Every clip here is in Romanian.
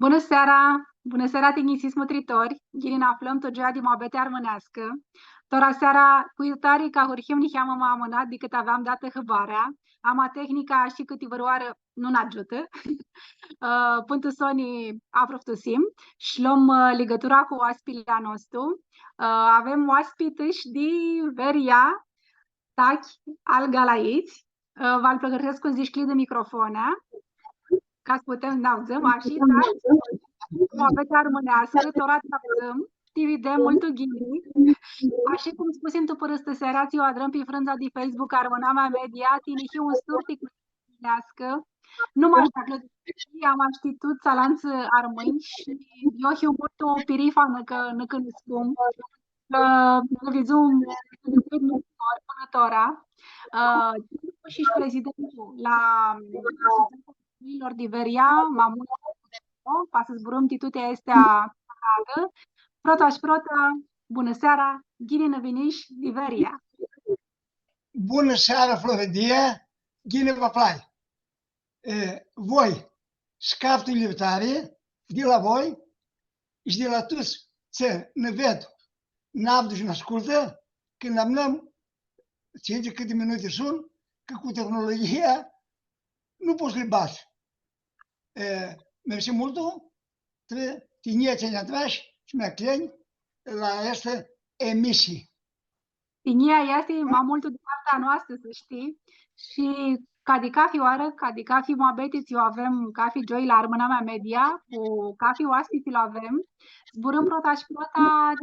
Bună seara! Bună seara, tinisis mătritori! Giri aflăm to joia din moabete armânească. Tora seara, cu tari ca hurhim ni am amânat decât aveam dată hăbarea. Ama tehnica și cât văroară nu ajută. Până Sony aproftosim și luăm legătura cu oaspilea nostru. Avem oaspităși din Veria, tachi al Galaiți. Val pregătesc cu zișcli de microfone. Ca să putem nauzăm așa, moabete armânească, torat nauzăm, dividem mult ghini. Așa cum spusim tu părăstă searații o adrăm pe frânza de Facebook armânama media, tinihi un sturtic armânească. Nu mă aștept, am aștitut salanță armâni și eu hiu mult o pirifană că nu cunoscum. Că vizum până tora. Și prezidentul la Diveria, Mamun, pa să zburăm titutea este Prota și Prota, bună seara, Ghini Năviniș, Diveria. Bună seara, Floredia, Ghini Vaplai. Voi, scaptul libertare, de la voi și de la toți ce ne ved, n-avdu și ne ascultă, când amnăm, de câte minute sunt, că cu tehnologia nu poți le bați. Mersi mult, tineții ne atrași și mi-a la această emisie. Tinia este mai mult de partea noastră, să știi, și ca de cafi oară, ca de cafi moabetiți, eu avem cafi joi la armâna media, cu cafi oaspiți avem, zburăm prota și prota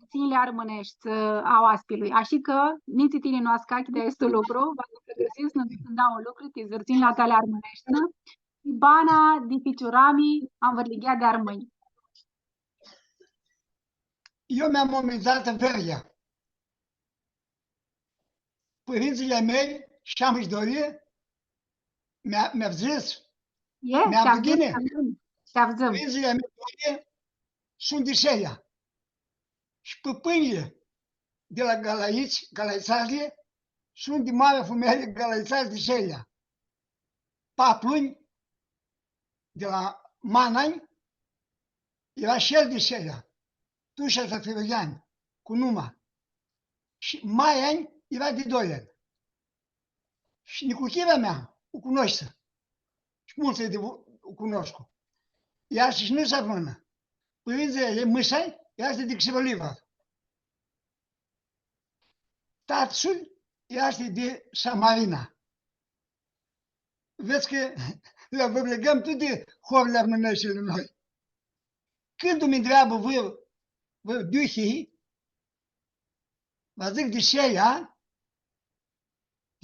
ținile armânești a oaspilui. Așa că, nici tine nu ascachi de este lucru, vă găsiți, nu îți dau un lucru, te zărțin la tale armânești, bana di piciurami am vărlighea de armâni. Eu mi-am momentat în Veria. Părinții mei și-am își dorit, mi-a zis, mi-a bine. Părinții mei sunt de Seia. Și păpânile de la Galaițazle sunt de mare fumere Galaițazi de Seia. Papluni de la Manai era și el de Seia. Tușa Zafirăgean, cu Numa. Și Maiani era de 2 ani. Și Nicuchirea mea o cunoaște. Și mulți o cunosc. Ea și nu se armână. Părinții ei mâsai, ea este de Xivăliva. Tatăl este de Samarina. Vezi că le legăm tot de horile armâneștile noi. Când îmi întreabă vă duhii, vă zic de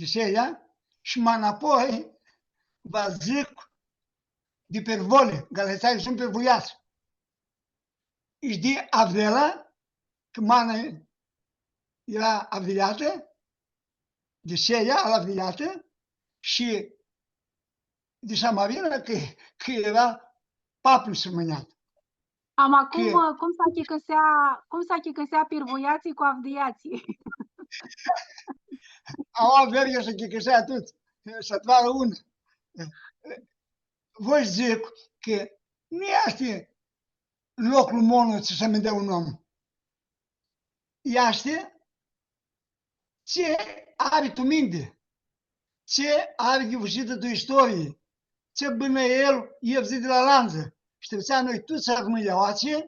Seia, și mai înapoi vă zic de pervole, Galățarii sunt pervuiați. Și de Avela, că mana era aviliată, de Seia, aviliată, și de Samarina, că era papul sămâneat. Am acum, cum s-a chicăsea pervuiații cu avdiații? Au vergă să chicăsea tot, să toară una. Vă zic că nu este locul monului să se dea un om. Este ce are tu minte, ce are ghiușită tu istorie, ce bine el iefzit de la lanță. Știți, noi toți armâiaoații,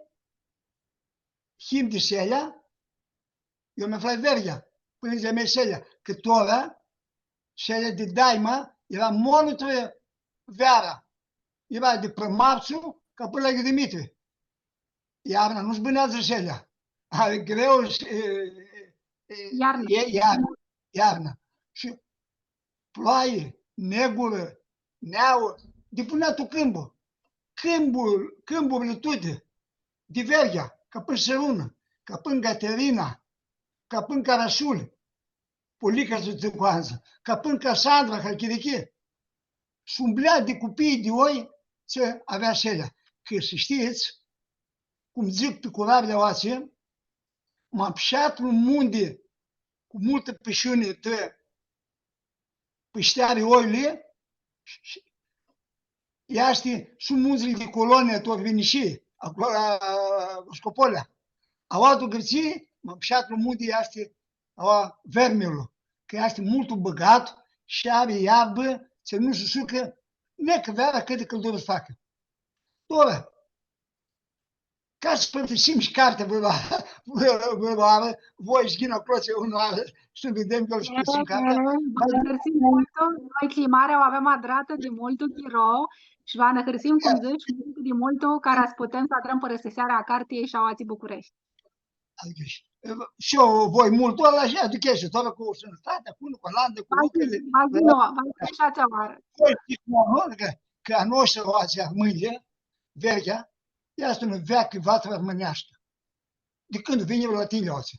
him de Seia, eu mi aflat vergea, părinții mei Seia, că tora, Seia de Daima, era monul Veara. Era de Prămapțu, ca până la Dimitrie. Iarna nu-ți bânează Seia. Are greu iarna. Și ploaie, negură, neaua, de până tu câmbul. Câmburile toate, de vergea, ca până Sărună, ca până Gaterina, ca până Carasul, Polica Zuțăcoanță, ca până Casandra, Halchiriche. Și umblea de copii de oi ce avea Seia. Că să știți, cum zic pe curabile oație, m-am pișat în munde cu multă pășune pășteare oile și Iaște sunt munzile de colonie, tot vinișii, acolo la Școpolea. Au adus gârții, mă pșatlu munte iaște vermelul, că iaște mult băgat și are iarbă, ce nu se sucă, necă vera cât de căldură să facă. Ora, ca să părtășim și cartea vă voi și ghina cloțe unul și să vedem că îl spăsim cartea. Noi climarea o avem adrată de multul chiro și va năhărsim, cum zici, de multul ca să putem să adrăm părăseseara a cartiei și a oații București. Și eu voi mult ăla și aduce și tot cu sănătatea, cu landă, cu lucrurile. Și ați oară. Că a noastră oația mâine, vechea, este un veacă vatră românească. De când vine la tine oația.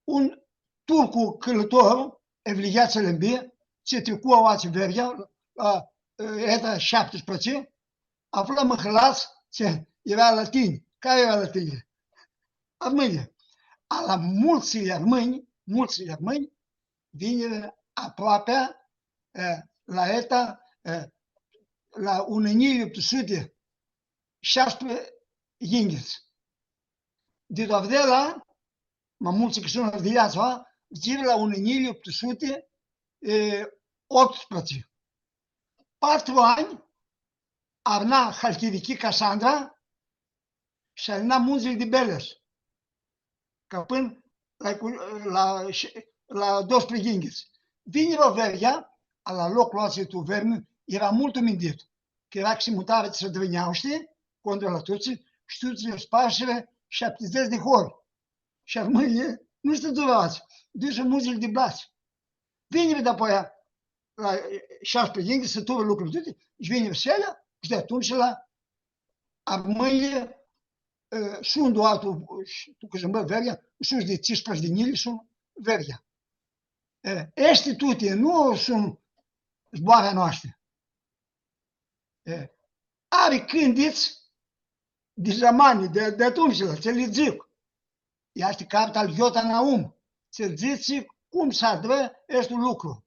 Un turcu călător, Evliață Lembie, ce trecu oația vechea, la eta 17, aflăm în hălaț ce era la tine. Care era la tine? Armânia. La mulți armâni, vine aproape la eta, la 1816 inghiți. De Dovdela, mă mulți că sunt viața, zice la 1818. 4 ani, arna Halkiviki Cassandra și arna munzile de Beles. Că până la 12 inghiți. Vine la Vergea, la locul acestui vermi, era mult umidit. Că era că se mutare să deveneau, știi, contra la toți, și toți le spașele 70 de hori. Și armâine, nu știu durați, duce muzile de blați. Vine de apoi la 16 inghiți, să tură lucruri toate, și vine veselea, și de atunci la armâine, sunt altul, tu că zâmbă Vergea, sunt de 15 de nili, sunt Vergea. Este toate, nu sunt zboarea noastră. Are cândiți de zamani, de atunci, ce le zic. Este cartea al Iota Naum, ce zice cum să adră este lucru.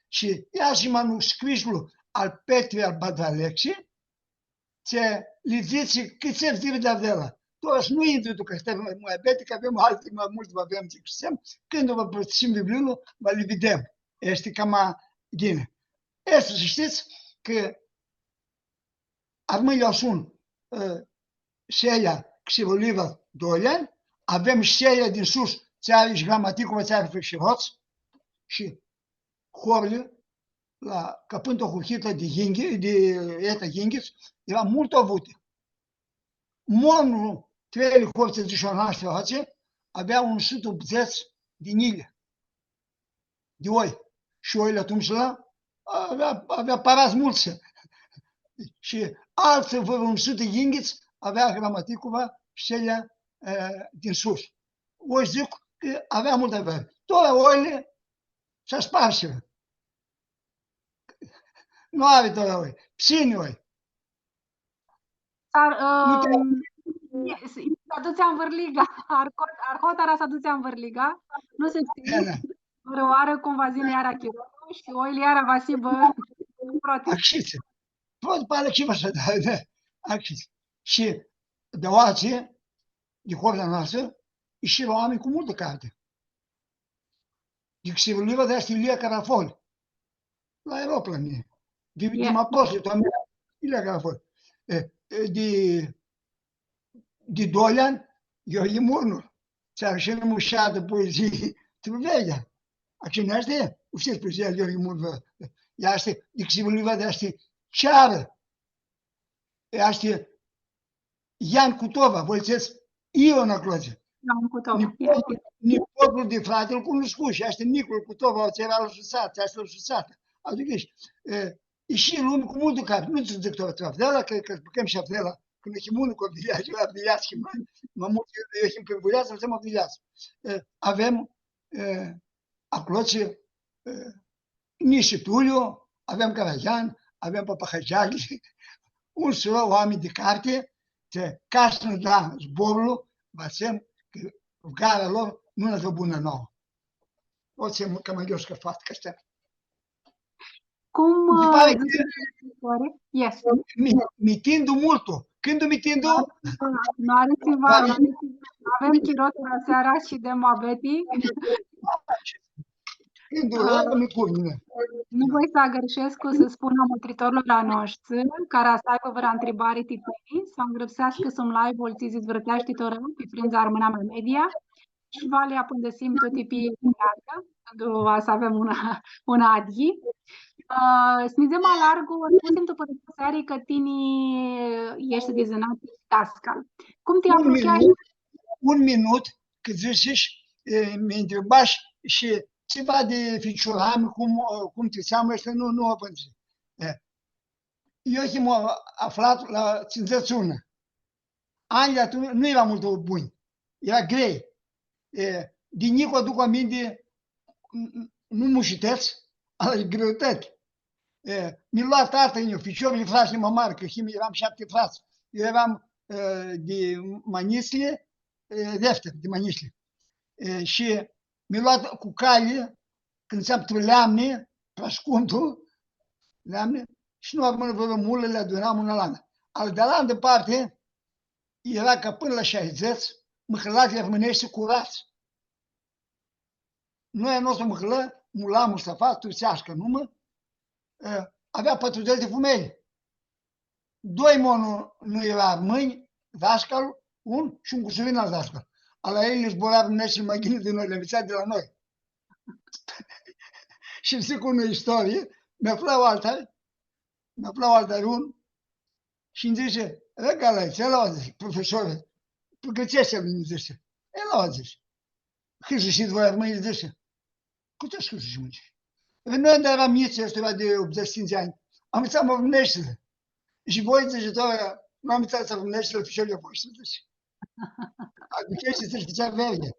Și ea și manuscrisul al Petre al Badalexi, ce le zice cât se zice de avela. Toți nu intru tu că suntem mai bete, că avem alte, mai mulți vă avem ce știm. Când vă părțim Bibliul, vă le vedem. Este cam gine. Este să știți că armâile sunt șeia Xivoliva Dolian, avem șeia din sus, ce are și gramaticul, ce are și roț, și horile, la căpântă huhită de hinghiți, era mult avute. Monul, trei horțe zișonaște hoțe, avea un 180 de nile, de oi. Și oile atunci avea parazi mulți. Și alții, vă un 100 inghiți, avea gramaticul șeia din sus. O zic că avea mult avere. Toate oile și-a sparse. Nu are toate oi. Psini oi. Să în Vârliga. Arhotara să ducea în Vârliga. Nu se știe. Oară cumva zine iara Chirovu și oile iara Vasibă. Axiți. Pot pare ce așa, da. Axiți. Și de oație, de horda noastră, și la oameni cu multă carte. De Xivoliva de asta Ilie Carafol. La aeroplane. De Mapoșe, toamnă, Ilie Carafol. De Dolian, Ioachim Urnul. Совершенно мущада поезии. Ты vedea. Cine este? Știți pe zi, Ioachim Urnul. Ea este, de Xivoliva de asta ceară. Ea este Ian Cutova, voi ziceți Iona Cloze. Nipotul de frate îl cunoscut și asta Nicol Cutova, ți era lăsusat, asta lăsusată. Adică e și lume cu multă cap. Nu ți zic tot Avdela, că spăcăm și Avdela, când e chimunul cu Avdeliați, mă mult eu pe Vuleață, îl Avdeliați. Avem acolo nici Tuliu, avem Caragian, avem Papahajagli, un solo oameni de carte, ce ca să ne da zborul, facem că gara lor nu ne dă bună nouă. O să mă cam eu scăfat că știu. Cum mi se pare yes. Mitindo multo. Când mitindo? Nu are ceva. Avem chirotura seara și de Mabeti. Nu voi să agărșesc să spună motritorilor la noștri, care să aibă văra întrebare titanii, să îngrăpsească să-mi live volții zvârteaști toră, pe prin armâna media, și vale apoi de sim tot tipii când să avem una adhi. Smizem a largo, nu simt pe serii că tini ești dezânat tascal. Cum te apropiai? Un minut, că zici, mi întrebași și ceva de ficiuram, cum te seamă, și nu o pânzi. Eu m-am aflat la 51. Anii atunci nu era mult buni. Era grei. Din Nicu aduc aminte, nu mușiteți, ale greutăți. Mi-a luat tata în ficiorile frații mă mari, că eram 7 frați. Eu eram de Manisle, Refter, de Manisle. Și mi-a luat cu cale, când se leamne, prascuntul, leamne, și nu am vreo mulă, le adunam una lană. Al de la departe, era ca până la 60, măhălați rămânește curați. Noi nostru măhălă, Mula Mustafa, turcească numă, avea 40 de femei. 2 nu era mâini, dașcal, și un cusuvin al dașcal. Ala ei le zbura Dumnezeu mai gine de noi, le învățat de la noi. Și îmi zic o istorie, mi-a plău alta un și îmi zice, regala, ce la zice, profesorul, pregătește-l, îmi zice. El la zice. Hâșușit voi mâini, zice. Cu ce hâșușit mâini? Noi eram mici, ăștia de 85 ani. Am înțeles mă vânește. Și voi, zice, nu am înțeles să vânește la fișorile voștri, zice. Aducește să știți verde.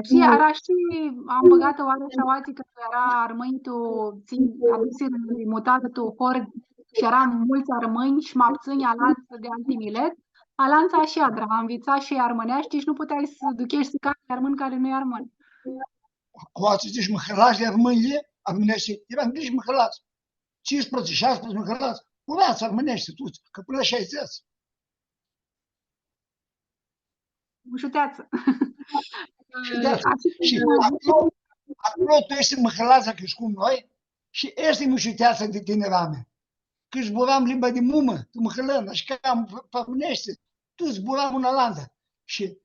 Și era și am băgat oare și oații că era armăitul adusir mutat tu hord și eram mulți armâni și mapțâni alanță de antimilet. Alanța și adra, am învățat și armânești și nu puteai să duchești să cari armân care nu e armân. Oații zici măhălași de armânile, armânești, eram nici măhălați. 15, 16 măhălați, curați armânești toți, că până la 60. Ușuteață. Și acolo tu ești măhălața că ești cum noi și ești mușuteața de tinerame. Că zburam limba de mumă, tu măhălăm, așa că am pămânește, tu zburam una landă. Și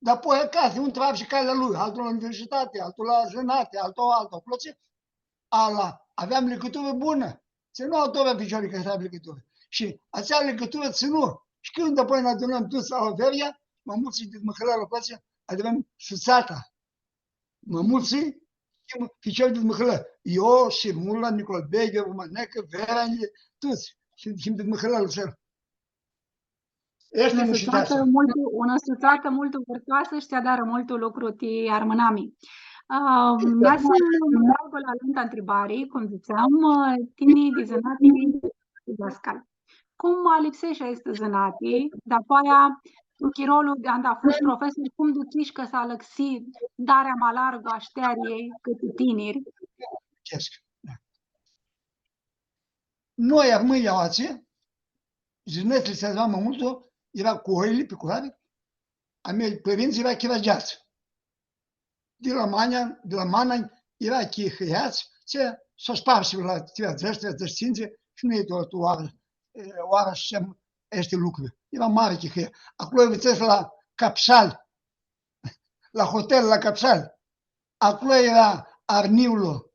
apoi acasă, un treabă și calea lui, altul la universitate, altul la jănate, altul, place. Aveam legătură bună. Se nu autovea picioare că era legătură. Și acea legătură ținu. Și când apoi ne adunăm toți la Averia, mă mulți de măhălă la place, avem suțata. Mă mulți picioare de măhălă. Eu și Mula, Nicol Beghe, Romanecă, Veranie, toți. Și de măhălă la cer. Una suțată mult vârtoasă și ți-adară multul lucru ti armânami. Mi-a să merg la lenta întrebare, cum ziceam, tine de zânati dascal. Cum lipsește este zânati, dar aia chirolul de a fost profesor, cum duci că s-a lăxit darea malargo a șteriei cât tineri? Noi armâni aoații, zânețele se azva mult, era cu oile pe curare, a mei părinți era chirageați. De la Mana era chihăiați, s-o sparși la tira zăștințe și nu e doar tu oară și este lucruri. Era mare chihăia. Acolo învățesc la Capsal, la hotel la Capsal. Acolo era Arniulu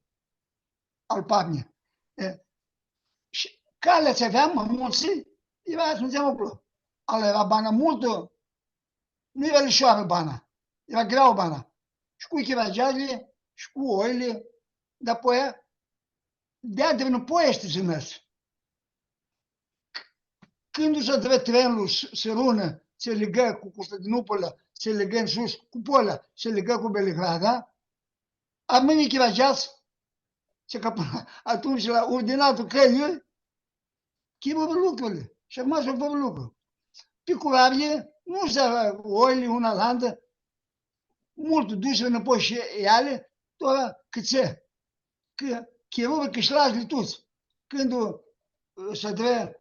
al Pavne. Și calea ce aveam, mulți, era ajungeam acolo. Ale era bana multă, nu era lișoară bana, era greu bana. Și cu chirageazele, și cu oile, dar apoi de-aia devenă poiește zânăți. Când s-a trăit trenul se rună, se legă cu Constantinopolă, se legă în sus cu Pola, se legă cu Beligrada, armânii chirageați, atunci la ordinatul călii, chibă lucrurile. Și acum se fă lucruri. Pe curare, nu se oile una landă, mult duce înapoi și ele, doar câțe. că chirurg câșlați li tuți. Când să dve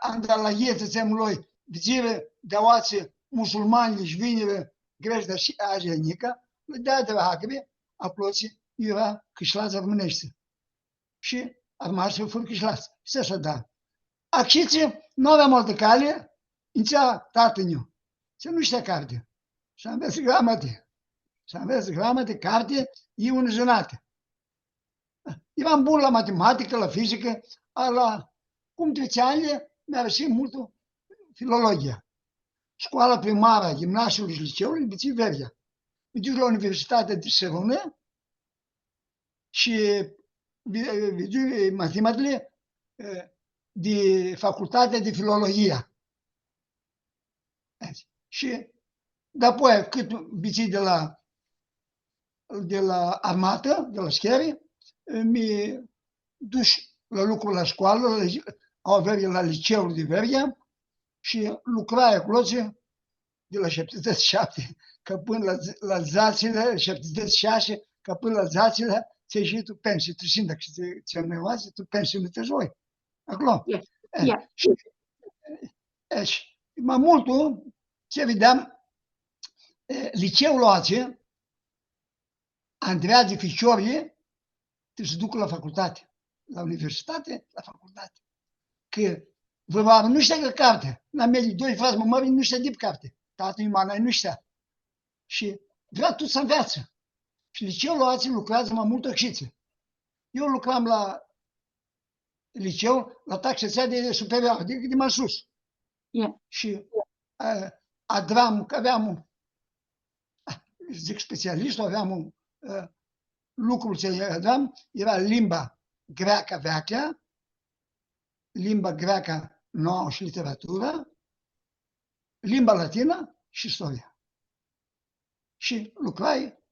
andalaieță țemloi, vizire de oață musulmani și vinire grești și ajenica, dea de la hacăbe, a ploții, era câșlați românește. Și armașii fără câșlați. Și să da. Acciții, nu aveam altă cale, înțea tatăniu. Să nu știa carte. Și am văzut gramate. Și am văzut gramate, carte, e un jănate. Eram bun la matematică, la fizică, la cum treceanile, mi-a răsit mult filologia. Școala primară a gimnaziului și liceului, Biții Vergea. Mă duc la Universitatea de Sărună și matematică de Facultatea de Filologie. Și după cât Biții de la armată, de la șcheri, mi-a dus la lucru la școală, la liceul de Vergea și lucra acolo de la 77, că până la zațile, 76, că până la zațile, ți-ai ieșit tu pensie, tu simți dacă ți-ai nevoastră, tu pensie nu te joi. Acolo. Și mai mult, ce vedeam, liceul ăla, întreagă ficiorii, trebuie să ducă la facultate. La universitate, la facultate. Că vă nu știa că carte. La mele, doi frați mămării nu știa de carte. Tatăl Manai nu știa. Și vrea tot să înveață. Și liceul ăla lucrează mai mult oxițe. Eu lucram la liceu, la taxa de superioară, de mai sus. Și că aveam, zic specialistul, aveam lucrul ce aveam, era limba greacă veche, limba greacă nouă și literatură, limba latină și istoria. Și lucrai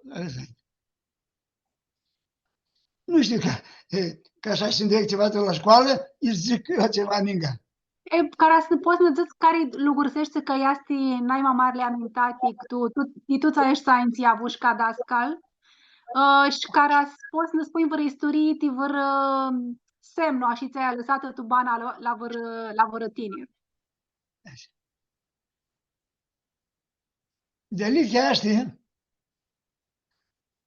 la rezervă. Nu știu că așa și în directiva la școală, îți zic eu ceva ninga. Cara să poți să zici care lucruri că este najmamare amintati, tu ești science avușca dascal, și care să poți să spui vreo istorie, ti vor semno, și ți-ai lăsat tu bana la vreo tineri. De aici chiar știi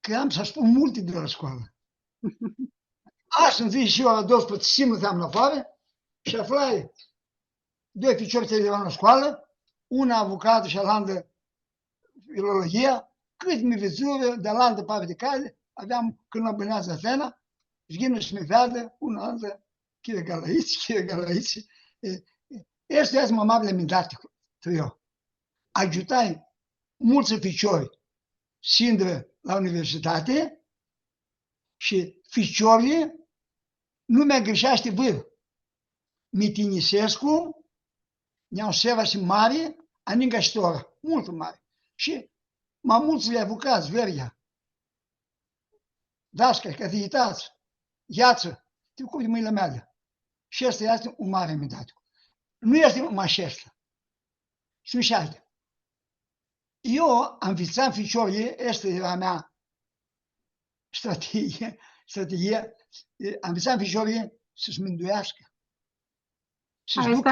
că am să spun multe de la școală. Astăzi și eu la 12 simțeam la afară și aflai doi ficiori ce la școală, una avocat și alandă filologia, cât mi vizură de alandă parte de cale, aveam când abânează Atena, și ghină și mi vedă, una altă, chire galaici. Este azi mamabile mintate tu eu. Ajutai mulți ficiori sindră la universitate și ficiorii nu mi-a greșește vâr. Mitinisescu, ne-au seva și mare, aninga ștora, mult mare. Și mai mulți le avucați, Vergea, Dașca, Cătăitați, Iață, știu cum de mâinile mele. Și asta este un mare mintate. Nu este mașestă. Sunt și alte. Eu am vițat ficiorii, asta era mea strategie, am vițat ficiorii să-și mânduiască. Asta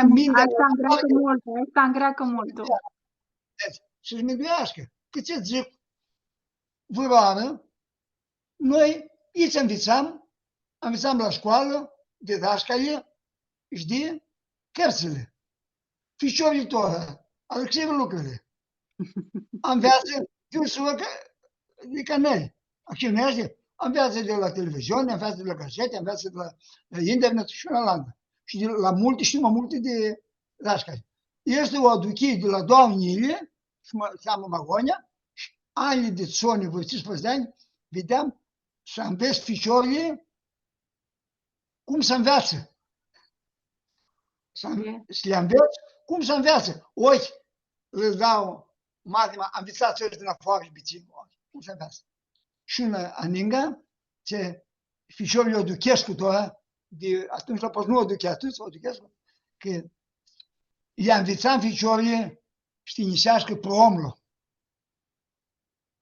îngreacă mult. Să-și mânduiască. Că ce zic, văroară, noi îți învățam la școală, de dașcale, și de cărțile. Ficiorii tău, Alexei lucrurile. Înveață de canale. Acționează, înveață de la televiziune, înveață de la gazete, înveață de la internet și la landă. Și de la multe și mai multe de dașcale. Este o aduchie de la doamnile, cheamă Magonia, și anii de țone, vă 15 ani, vedeam să înveți ficiorile cum să înveață. Să le înveți cum să înveață. Ochi le dau matima, am visat țări din afară și biții, cum să înveață. Și în aninga, ce ficiorii o duchesc cu toată, de atunci la poți nu o duche atât, o duchesc, că i-am învățat ficiorii știinisească pe omul.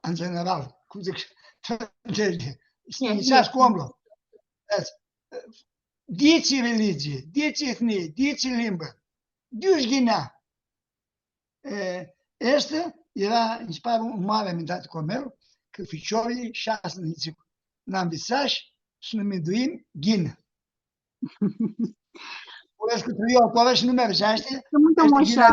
În general, cum zic, să inițiați omul. Diți religie, diți etnie, diți limbă, dici ghinea. Este era, îmi se pare, un mare amintat cu meu, că ficiorii șase nițicu. N-am visat și nu miduim ghină. Povesc cu eu, povesc și nu mergește. Sunt umușat.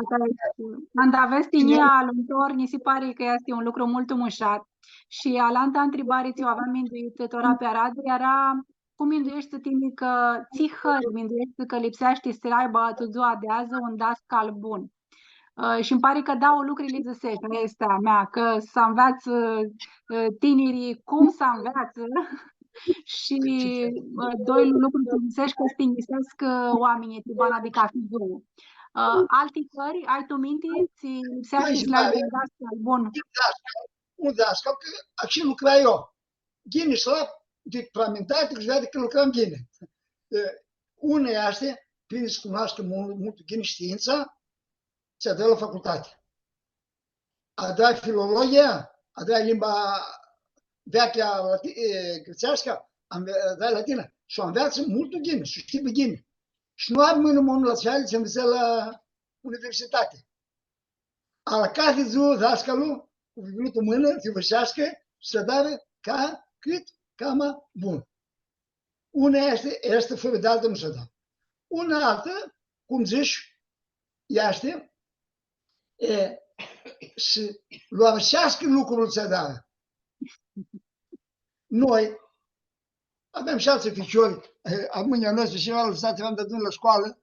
Când aveți tinia aluntor, mi se pare că este un lucru mult umușat. Și alanta întrebare ți-o aveam minduit tora pe Arad, era cum minduiești tine că țihă, minduiești că lipsește să aibă tu ziua de azi un dascal bun. Și îmi pare că dau lucrurile zisești, este a mea, că să înveață tinerii cum să înveață. Și doi lucruri ce zisești că stingisesc oamenii tiban, adică a fi bună. Alte țări, ai tu minte? Ți lipsește să ai un dascal bun? Un dascal, că aici lucra eu. Ghine slab, de fragmentate, că vede că lucram ghine. Una este, prin să cunoască mult ghine știința, se dă la facultate. A doua filologia, a doua limba vechea grecească, a doua latină. Și o înveață multul ghine, și știe pe ghine. Și nu am mână la țeală, ce înveță la universitate. Al care ziua dascalul, cu vrut o mână, te vășească și să dare ca cât cama bun. Una este fără de altă nu se dă. Una altă, cum zici, este să luașească lucrul să dă. Noi avem 6 ficiori, mâinea noastră și altul stat v-am dat la școală.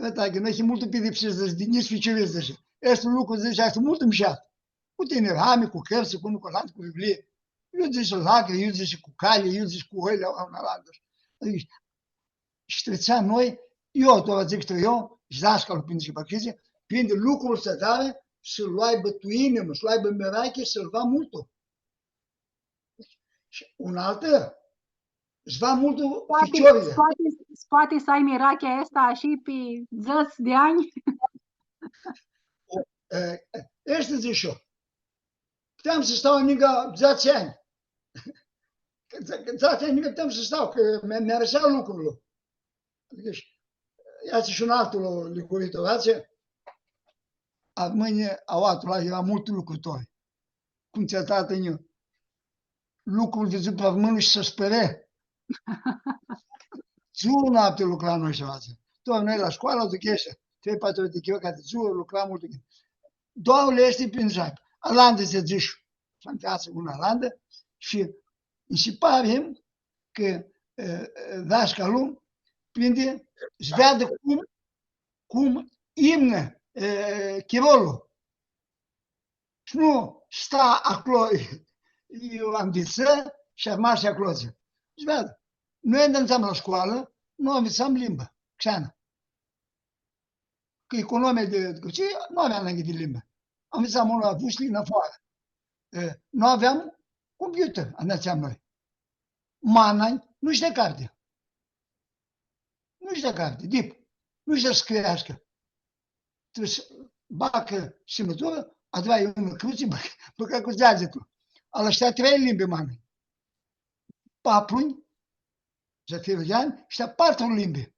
Ăsta că noi și mult pedepsiți, nici ficioreți deja. Este un lucru, zice, este mult îmșat. Cu tenerame, cu cărți, cu nucolant, cu Biblie. Eu zice lagă, eu zice cu cale, eu zice cu oile, au una lagă. Și trecea noi, eu tot zic că eu, și dascalul prinde și pachize, prinde lucrul să dare, să-l aibă tuine, să-l aibă merache, să-l va multul. Și un altă, își va multul ficiorile. Poate să ai mirachea asta și pe zăți de ani? Este zic eu. Puteam să stau în 10 ani. Că 10 ani puteam să stau, că mi-a răsea lucrurile. Iați și un altul licuritor, iați? Mâine, auatul ăla era mult lucrători. Cum ți-a dat în eu. Lucrul văzut pe mână și să spere. Ziua noapte lucra noi și față. Tot noi la școală, duc ieșe. 3-4 ori de chiar, de ziua lucra mult. Două le este prin jac. Alandă se zici. Și-am viață una alandă. Și îmi pare că dascalul prinde, își vadă cum imnă chirolul. Și nu sta acolo, eu am visă și am marș acolo. Și vadă. Noi învățam la școală, nu învățam limba, xeană. Că economia de Grecie nu aveam nevoie de limbă. Învățam unul la Vușli în afară. Nu aveam computer, învățam noi. Manai nu știa carte. Nu știa carte, dip. Nu știa să scriească. Trebuie să bacă semnătură, a doua e unul cruce, băcă cu degetul. Ala știa 3 limbi manai. Papluni, Zafirgian, știa 4 limbi.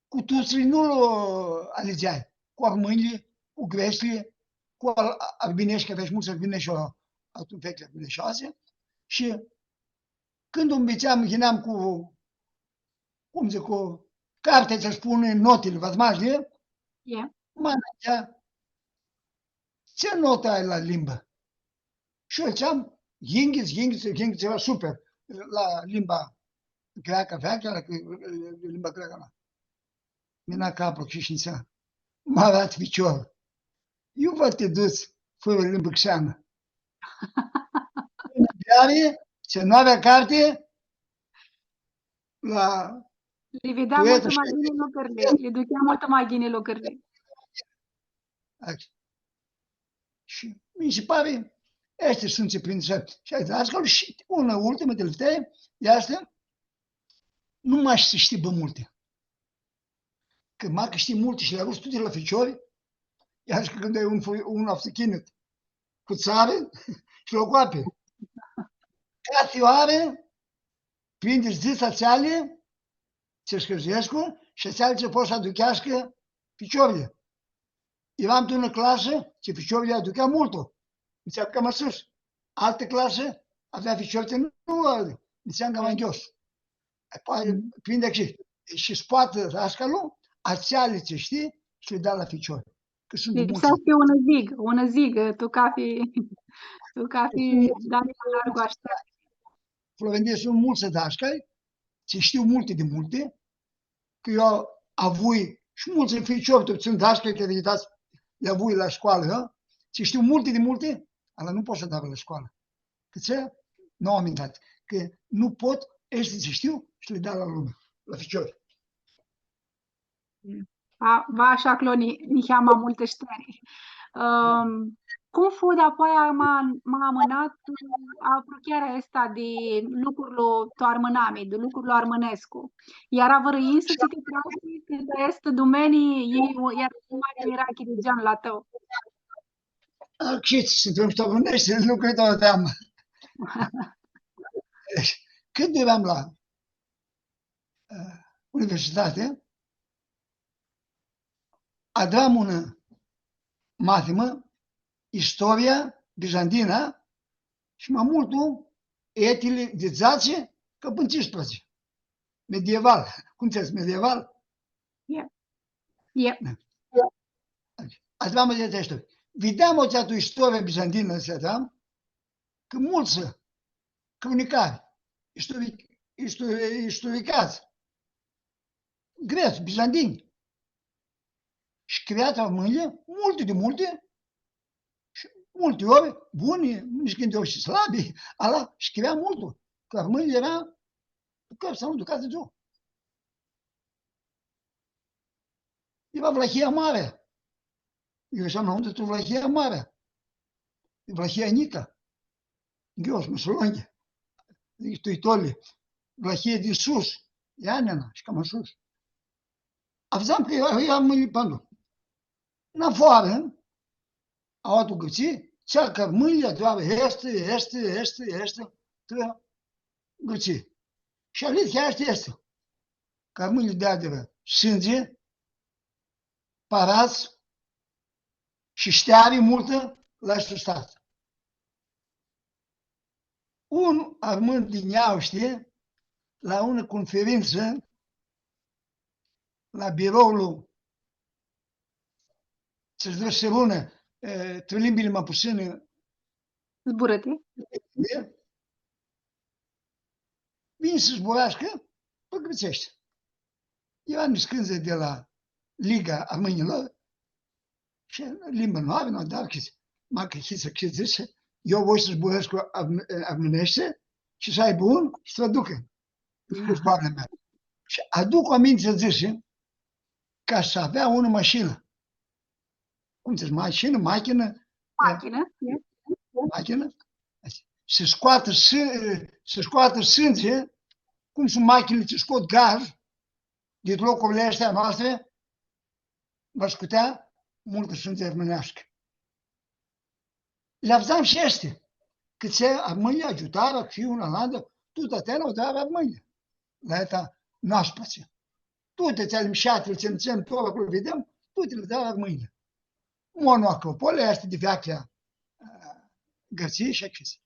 Cu tuțrii nu-l alegeai. Cu armânile, cu greșile, cu arbinești, că aveți mulți arbinești atunci vechi arbineșoase. Și când învățeam, ghineam cum zic, cu carte, să spune, notele, văzmașile, mă zicea, ce notă ai la limbă? Și eu ziceam, ghinghiț, era super la limba greacă veche, la limba greacă. Mina capul și știința. M-a dat picior. Eu vă te duci fără limbă xeană. Ce nu avea carte, la... Le vedea mult mai bine lucrurile. Le ducea mult mai bine lucrurile. Și mi se pare, astea sunt ce prinde și una ultimă de lăftăie, este, nu mai știi bă multe. Că mai știi multe și le-a vrut studii la ficiori, iar și când e un aftichinet cu țară și la coape. καθιάρε πριν τις δεις τα τσάλι και σκεφτέσκω και τσάλι πώς θα του κιάσκε πιτσόβια. Ивам ту на класа, че фичовия тука мулто. Mi se cam sus. Alte clase avea ficiovite mi se cam jos. E poi prinde și scoate rascalul, ațeale ce știi și le da la ficiori. Că sunt de mulți. Lipsește una zigă, tu ca fi dat la largul așa. Slovendii sunt mulți dașcali, ce știu multe de multe, că eu avui și mulți ficiori, sunt dașcali care uitați, le avui la școală, ce știu multe de multe, ala nu pot să dau la școală. Că ce? Nu am intrat. Că nu pot, este ce știu și le dau la lume, la ficiori. Va așa cloni, niheama multe șteri. Cum fu apoi m-a amânat apropiarea asta de lucrurile armânami, de lucrurile armânescu. Iar a vărăi să ți te tragi că este domenii, iar mai era de gean la tău. Știți, suntem stăpânești, lucruri de o teamă. Când eram la universitate, aveam una matemă, istoria bizantină și mai multul etilizație că până 15. Medieval. Cum ți-ați medieval? Yeah. Aveam de textul. Vedeam o ceatu istoria bizantină, că mulți comunicari, istoricați, greci, bizantini, scriat mâinile, multe, și multe ori buni, nici când eu și slabi, ala scria multul, că mâinile era că să nu ducați de jos. Era Vlahia Mare. Eu și-am năuntru tu Vlahia Mare. Vlahia Nica. Gheos, Măsulonghe. Tuitole. Vlahia din sus. Ianina și cam în sus. Aveam că eu am mâinile pandu. În afară, au atu gâții, cea că mâinile doar este, trebuie gâții. Și alit chiar este. Că mâinile de adevăr sânge, parați și șteare multă la sustat. Un armând din Iaoște, la una conferință, la biroul să-și dă să lună, trălimbile mă puțin Zbură-te. Vine să zburească pe grățește. Eu am scânză de la Liga Armânilor și limba nu are, nu dar că zice, eu voi să zburesc cu armânește și să ai bun și să ducă. Și aduc aminte să zice ca să avea o mașină. Cum zici, mașină, machină? Machină? Să scoată sânge, cum sunt machinele ce scot gaz din locurile astea noastre, va scutea multă sânge armânească. Le aveam și este. Că se armânia ajutarea fiul în landă, tu tătena o dava armânia. La eta nașpație. Tu te ți-al mișatele, ți-am tot acolo, vedem, tu te le dava armânia. Monoacropole este de veachea gărție și acestea.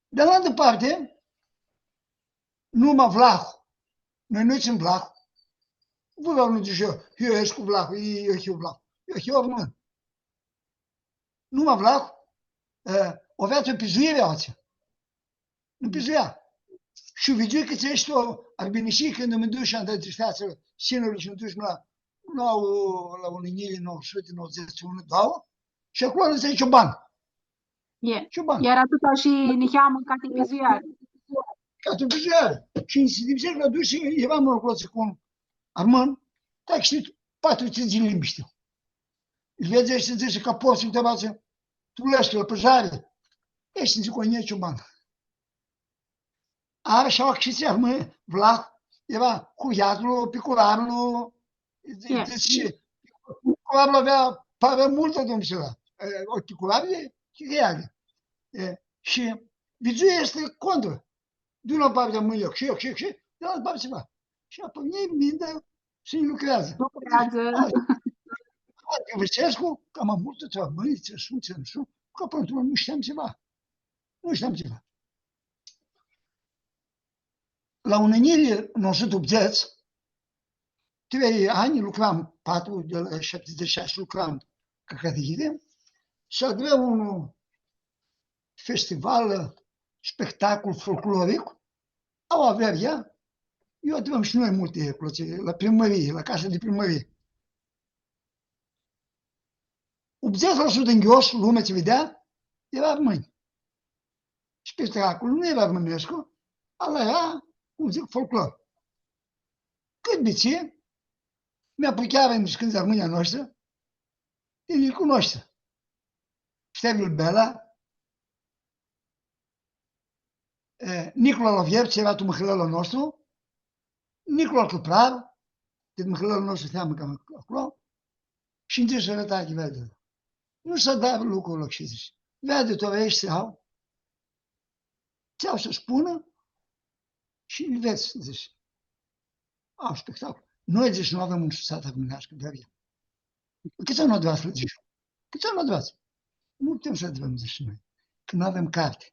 De la altă parte, numai Vlahu. Noi nu țin Vlahu. Vă nu zice eu ești cu Vlahu, eu Vlahu. Eu român. Numai Vlahu, o viață o pizuire alții. Nu pizuia. Și vede că ți ești o arbinișii când mă duci și am dat tristeață sinurul și mă duci la unii 991, 2 și acolo îți zice bani. Iar atâta și niheamă ca te pizuiare. Ca te pizuiare. Și în Sidipsec l-a dus și eram în cloță cu un armân, dar știi, 4-5 limbi știu. Îl vede și zice că poți să-mi întrebați, tu lești la păjare, ești în zic o nici bani. Are și-au accesia, armân, Vlah, era cuiatul, picularul, deci, picularul avea multă domnișoară. O piculară e chireagă. Și Vizuia este contră. De una parte mâine, și de altă parte ceva. Și apoi minte și lucrează. Adică Vârcescu, cam am multă treabă, mâine, nu știu, că pentru nu știam ceva. Nu știam ceva. La unănire 1980, 3 ani lucram, 4 de la 76 lucram ca catechite și avea un festival, spectacol folcloric, au avea ea, eu aveam și noi multe plăceri, la primărie, la casa de primărie. 80% din ghios, lumea ce vedea, era români. Spectacolul nu era românescu, ala era, cum zic, folclor. Cât de ce, mi-aplicheava în când românia noastră, el îl cunoaște. Șterviul Bela, Nicola Loviev, ce era tu măhălălul nostru, Nicola Căprar, de măhălălul nostru teamă cam acolo, și întâi și arăta că vede. Nu s-a dat lucrul ăla și zici, vede, tu aveai sau, ți-au să spună și îl vezi, zici. Au spectacol. Noi, zici, nu avem un susat românească, de avea. Câți ani adevărat, zici? Câți ani adevărat? Nu putem să adevărăm, zici noi, că nu avem carte.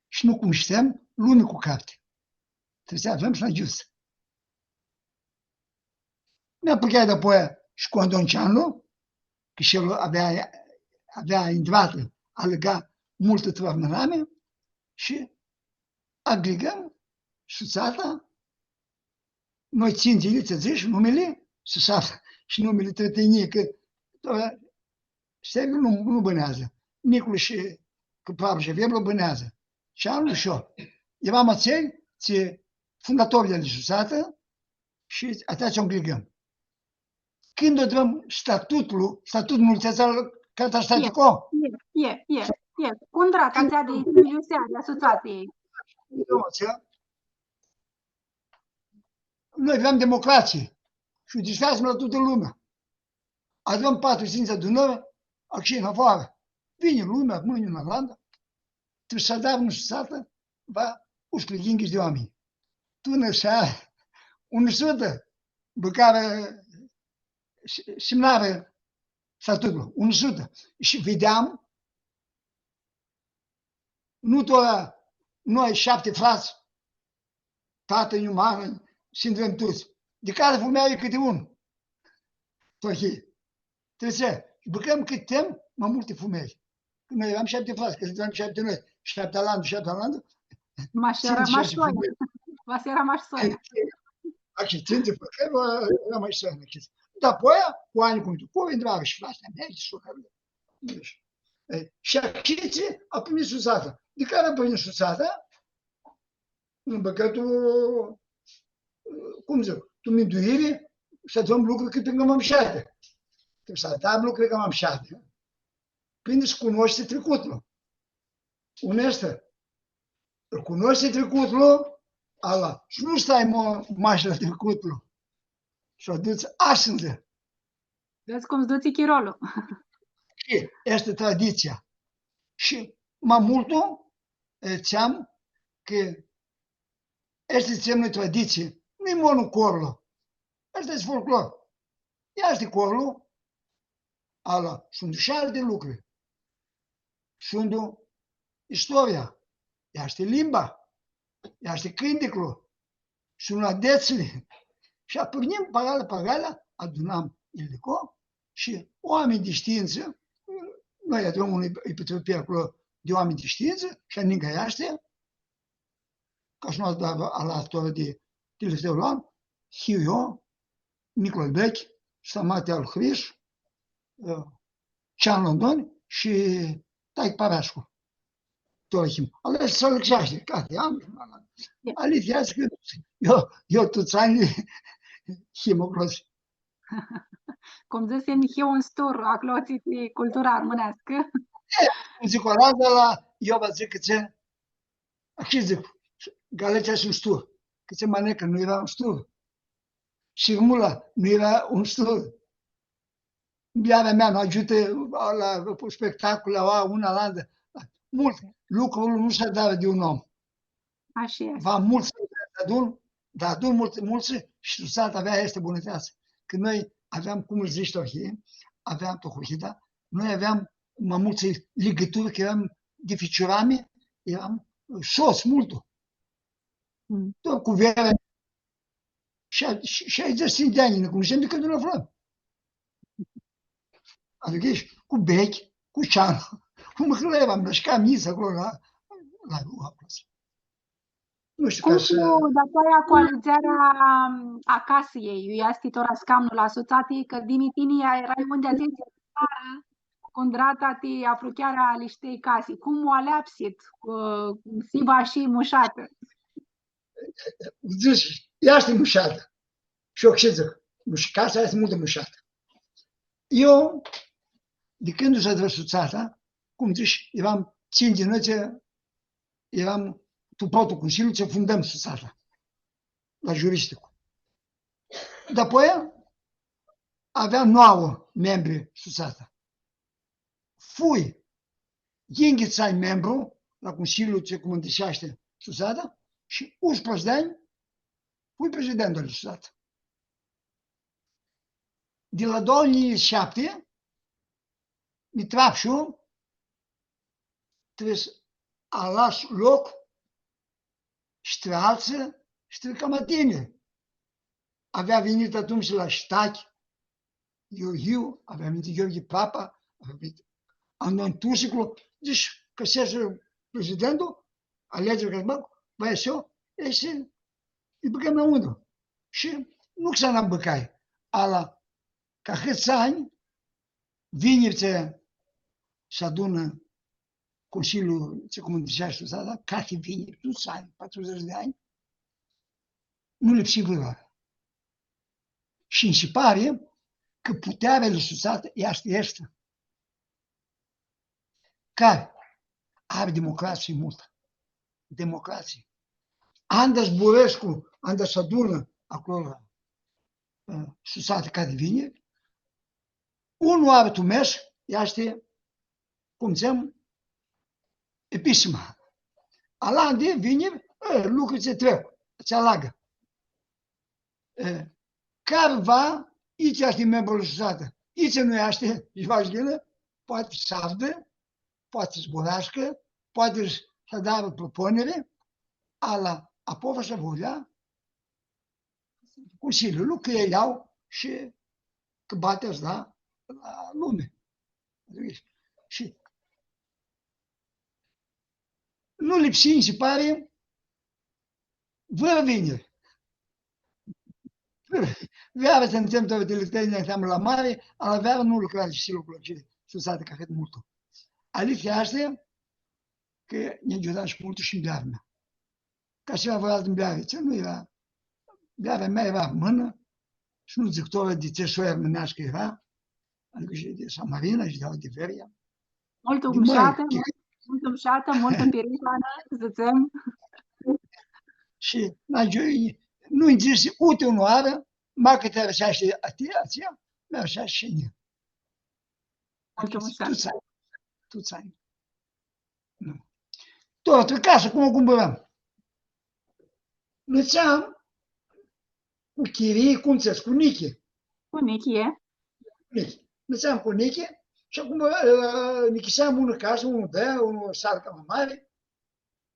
Și nu cunoștem lume cu carte. Trebuie să avem și la giustă. Mi-a apucat apoi și Condonceanu, că și el avea intrat, a legat multă travmărame și agregăm suțata, noi țintele, ți zici, numele, susata și numele trătăinie, că Ștergul nu bânează. Nicul și Căprar și Veblu bânează. Și anul și eu. Eram ațeli, ți fundatorii de susată și atunci o îngligăm. Când o dăm statutul mulțețal catastatico? Contrat, ațea de miliuseare, asociației. Noi aveam democrație și discutasem la toată lumea. Avem 4-5 adunări, acolo în afară. Vine lumea, mâine în Irlanda, trebuie să dăm susată, va ușplighingi de oameni. Până așa, 100 băcare semnare statutul, 100. Și vedeam, nu doar noi 7 frați, tată și mamă, suntem toți, de care fumeau câte unul. Tohi. Trebuie să băcăm cât tem, mai multe fumei. Noi eram 7 frați, că suntem 7 noi, 7 Alandu. Mașera mașoia. Vasera mașoia. Aqui, tinha era mais sério aqui. Depois, o ano com tu, entrava as flashes, né? Și aqui, a primit susată. De care a primit susată? În băcatul, cum zic, tu mântuire, să dăm lucruri cât încă m-am șade. Să dăm lucruri că m-am șade. Când își cunoaște trecutul. Unește. Îl cunoaște trecutul, ala. Și nu stai maș la trecutul. Și o duci astăzi. Vezi cum îți duci chirolul. Și este tradiția. Și mai multul ți-am că este țemnă tradiție. Nu-i monocorul. Asta este folclor. Este corul, ala. Sunt șar de lucruri. Sunt istoria. Este limba. Este cântecul. Sunt adețele. Și apărnim pagala, adunam ilico și oameni de știință, noi avem un epitropie acolo de oameni de știință și aningăiaște, ca și noi la actoră de Telesteulan, eu, Nicol Beck, Samate al Hriș, Cean London și Taic Parașcu. Toachim. Ale să lăcește, cate, ale viață că eu toți ani himoglosi. Cum zice, eu un stur, acolo de cultura românească. Zic o rază la, eu vă zic că ce, așa zic, Galeția și un stur, că ce manecă nu era un stur. Și mula nu era un stur. Biarea mea nu ajută la spectacole, la una la altă. mult. Lucrul nu se dă de un om. Așa este. Va mulți dar adun mulți și susțat avea este bunătate. Că noi aveam, cum îl zici tu, aveam tohuhida, noi aveam mai multe legături, că eram de ficiurame, eram șos multul. Tot cu Vera 65 de ani ne cunoștem de când ne aflăm. Adică ești cu Bechi, cu Ceanu, cu Măhălăiev, am mișcat misă acolo la nu știu ca să... Datoarea coalizarea acasă ei, este tora scamnul la soțatii, că dimitini erai unde atenție condrata ti apruchiarea liștei casi. Cum o aleapsit cu siva și mușată? Zici, ea este mușată. Și eu ce zic? Casa este multă mușată. Eu, de când s-a răsuțat, cum zici, eram 5 de noite, eram tupotul Consiliului ce fundăm suțata la juristicul. După aveam 9 membri suțata. Fui Inghițai membru la Consiliul ce comandășește suțata și 11 de ani fui prezidentul suțata. De la 2007 mi trag și eu trebuie să las loc și trebuie alții și trebuie cam atine. Avea venit atunci la Ștachi, eu, avea venit Gheorghe Papa, avea venit Andon Tusiclu, deci că se prezidentul, alegeri că bă, băi, eu, și îi băgăm la unul. Și nu că s-a băcai, ala, ca câți ani, vineri se adună Consiliul ce comunicește suțata, ca și vineri, toți ani, 40 de ani, nu lipsi vâră. Și îmi se pare că puterea lui suțată este care are democrație multă. Democrație. Andas Burescu, andas se adună acolo suțată ca de vineri, unul are tumeș, este, cum zicem, episima. Ala de vineri, lucruri ce trebuie, ce alagă. Care va, aici este membrul suțată, aici nu este, își va gână, poate să ardă, poate să zborească, poate să dea propunere, ala apova să volea Consiliul, că ei iau și că bate la lume. Și nu lipsi, îmi se pare, vără vineri. Veara se întâmplă de lectările la mare, ala veara nu lucra și lucrul ce susțate ca cât multul. Alicia asta, că ne ajuta și multul și în bearnă. Ca și avea în beară, ce nu era. Bearea mea era mână și nu zic tot de ce soia mânească era, adică și de Samarina și de Aldiveria. Mult umșată, mult împirișană, zicem. Și nu există uite o oară, mai că te așa și aceea, mai așa și ea. Mult umșată. Tu ai. Nu. Tot, casă, cum o cumpărăm? Lățeam cu chirii, cum ți-ați, cu niche. Cu nichie. Lățeam cu niche și acum nichiseam unul casă, unul bea, unul salcă mai mare,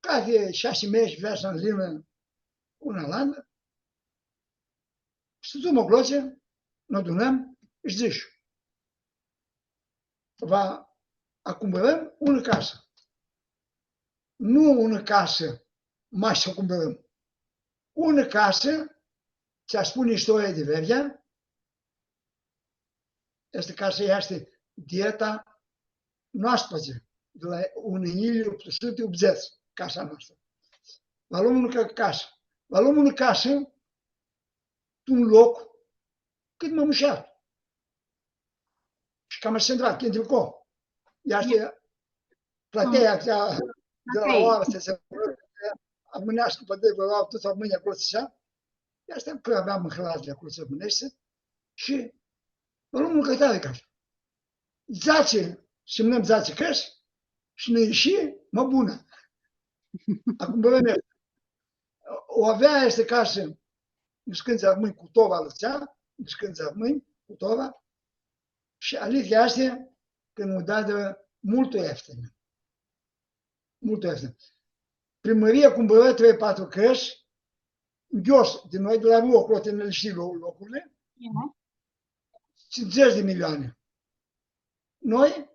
ca de 6 mesi vrea să înzină una landă. Și tu gloție, ne adunăm și zici, cumpărăm una casă. Nu una casă mai să cumpărăm. Una casă, ți-a spune istoria de Vergea, este casă este dieta noastră, de la 1880, casa noastră. Va luăm una casă. Va luăm una casă, un loc, cât mă mușat. Și cam se întreabă, când îl co. Este plateia de la oară, să se amânească pe de la tot sau mâine acolo să este că aveam mâncălați acolo să mânește și mă luăm un cătare casă. Zace, semnăm zace căși, și ne ieși, mă bună. Acum bălănește. O avea este casă, mișcânța mâini cu tova lăsea, mișcânța mâini cu tova, și aliția astea, când o dă mult ieftină. Mult ieftină. Primăria cumpără 3-4 căși, jos din noi, de la loc, în știi locurile, 50 de milioane. Noi,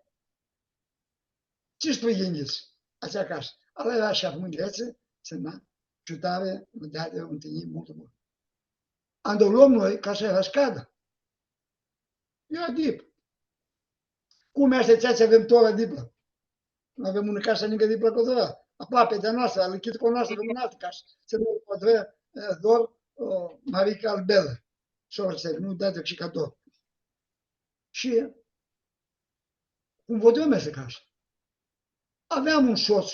15 ghindiți, acea casă. Ala era așa mândrețe, semna, ciutare, mândreate, întâlniri mult bun. Am de luăm noi, ca să era scadă. Era dip. Cum este să avem toată diplă? Nu avem una casă nică diplă cu toată. Aproape de noastră, al închid cu noastră, avem în altă casă. Se nu poate doar Marica Albelă. Sorțe, nu dată și cadou. Și cum vădăm este casă. Aveam un soț,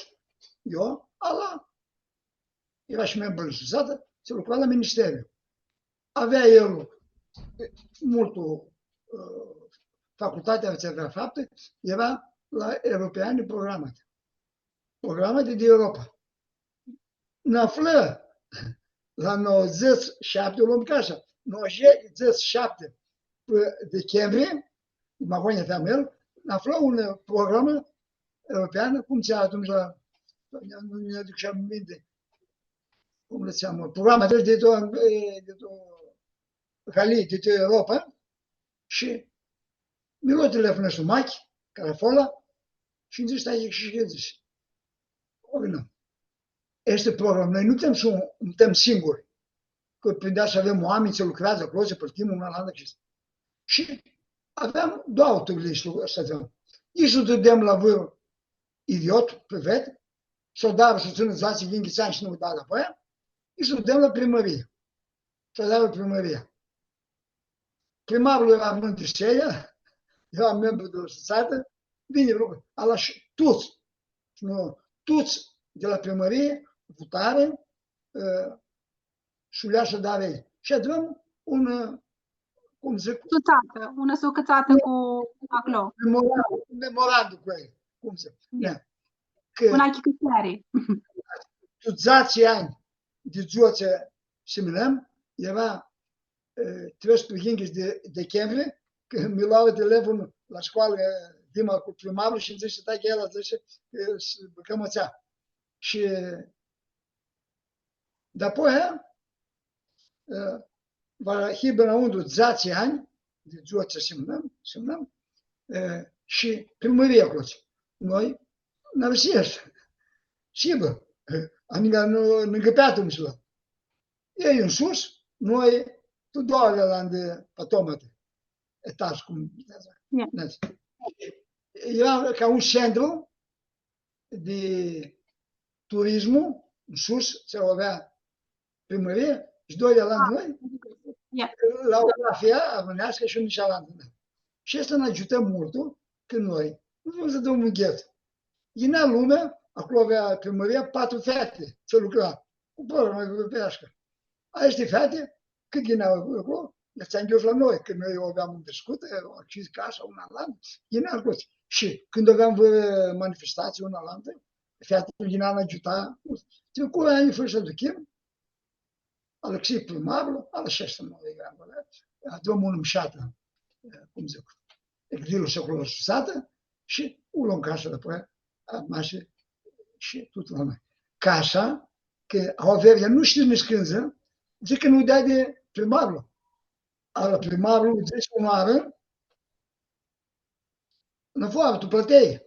eu, ala, era și membru în societate, se lucra la ministeriu. Avea el multul facultatea ce avea fapte, era la europeani programate. Programate de Europa. Ne află la 97, o luăm ca așa, 97 decembrie, Mahonia aveam el, ne află un program european, cum ți-a atunci la, nu ne aduc și aminte, cum le cheamă, programa de tot Halii, de tot Europa, și mi luat telefonul ăsta machi, care fola, și îmi zice, stai și zice, ori nu. Este program, noi nu suntem singuri, că prindea să avem oameni ce lucrează acolo, să plătim una la altă. Și aveam două autobuze ăsta. Nici nu dădeam la vâr idiot, privet, sau dar să țină zații din ghițani și nu da la aia, nici nu dădeam la primărie. Să dau la primărie. Primarul era Mântrișeia, era membru de societate, vine lucru, ala și toți de la primărie, votare, și leașă de avei. Și avem cum zic? Suțată, una sucățată cu acolo. Memorandul cu el, cum zic? Una chicățare. Tuzații ani de zoțe similăm, era 13 de decembrie, când mi luau telefonul la școală Dima cu primarul și îmi zice, stai că el zice, băcăm oțea. Și dapoi, va hibe la unul 10 ani, de zoțe similăm, și primărie acolo. Noi, n-am știut. Șibă. Adică nu îngăpeatul mișlă. Ei în sus, noi, tu doar la de patomate. Etaj, cum era ca un centru de turismul, în sus, se avea primărie, și doi de la noi, la o grafia românească și un cealaltă. Și asta ne ajută mult, că noi nu vrem să dăm un ghet. Ghina lumea, acolo avea primăria 4 fete ce lucra cu programă europească. Aceste fete, cât ghineau acolo, le-ți îngheos la noi, când noi aveam un discute, o acces casa, una la altă, ghineau acolo. Și când aveam manifestații una la altă, fetele ghineau în ajuta. Cu aia ne fă să ducem, Alexei primarul, ala și ăsta nu e avem un mșată, cum zic, exilul și acolo susată, și o luăm casa după mașe și tot la noi. Casa, că au avea, nu știu nici când, zic că nu dea de primarul. Ala primarul zice o oară, în foară, tu plăteai.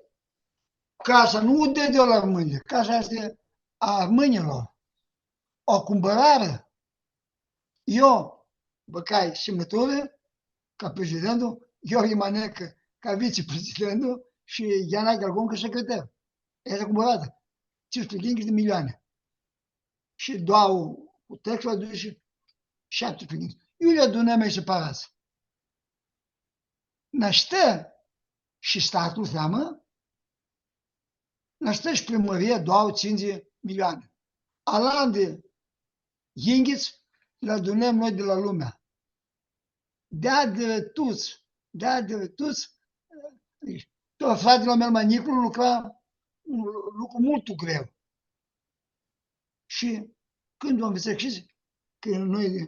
Casa nu o dea de la mâine, casa este a mâinilor. O cumpărare. Eu băcai semnătură ca prezidentul, eu Imanecă ca viceprezidentul și Iana Galgon ca secretar. Este cumpărată. 15 de milioane. Și două cu textul aduce 17. Eu le adunăm mai separați. Naște și statul seamă, naște și primăria 2-5 milioane. Alan de inghiți le adunăm noi de la lumea. Dea de tuți. Tot fratele meu Maniclu lucra un lucru mult greu. Și când am văzut că noi,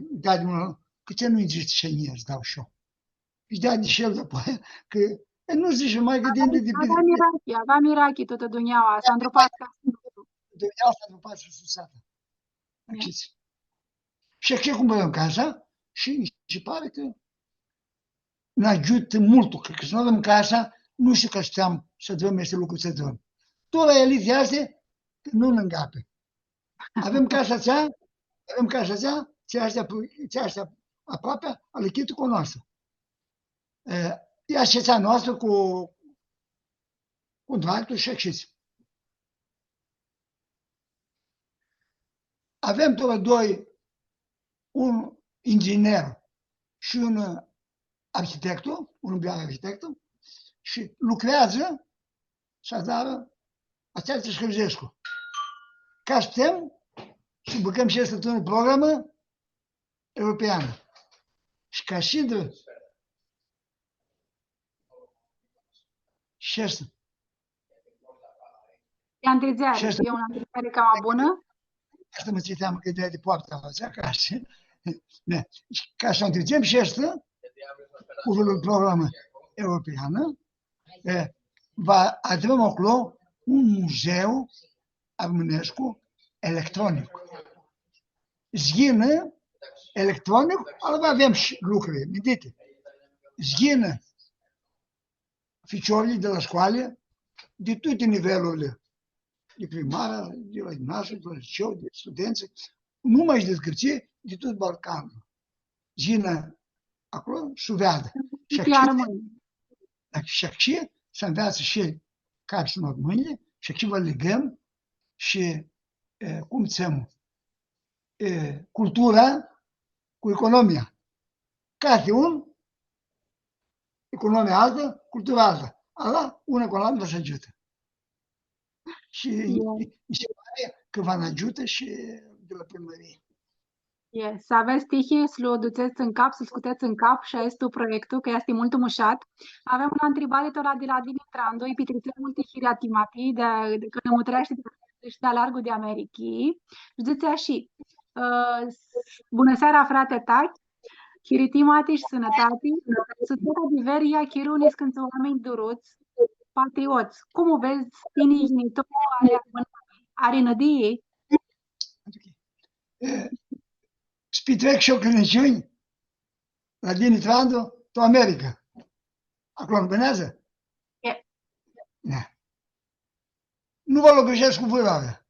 că ce nu există și îți dau și eu. Și de și el după aia, că nu zice mai că de Avea mirachi toată duniaua, s-a întrupat ca Dumnezeu s-a întrupat și susată. Și așa cumpărăm casa și se pare că ne ajută mult, că să nu avem casa, nu știu că știam să dăm este lucru să dăm. Tot la elitea astea, nu ne îngape. Avem casa cea, ți astea aproape, alăchită cu o noastră. E așezat noastră cu contractul și acces. Avem tot doi, un inginer și un arhitectul, un biat arhitectul, și lucrează și adară această Scărzescu. Ca știm și băgăm și este în programă europeană. Și ca și de și asta. E întârziare, e una întârziare cam bună. Asta mă țiteam că de poartă acasă. Ca să întârziem și asta, cu programă europeană, avem acolo un muzeu armânescu electronic. Zghină electronic, avem și lucruri, medite. Zghină ficiorii de la școală, de toate nivelurile, de primară, de la gimnaziu, de la liceu, de studenți, nu mai de hârtie, de tot Balcanul. Zghină acolo și veadă. Și aici să înveață și care sunt mâinile, și aici vă legăm și cum ținem cultura cu economia. Carte un, economia altă, cultura altă. Ala, una cu altă vă ajută. Și se pare că vă ajută și de la primărie. Să aveți tihie, să-l duceți în cap, să-l scuteți în cap și este proiectul, că este mult mușat. Avem una întrebare tot de la Dimitrando, i pitrițe multe hiratimati, de că ne mutrește de largul de Americii. Zice așa, bună seara, frate taci, hiritimati și sănătate, să tot diveria chirunis când sunt oameni duruți, patrioți. Cum o vezi, tinii genitori are nădie? Spitrec și o Crăciuni la Dimitrando, tu America. Acolo în Benează? Nu vă logășesc cu vârarea.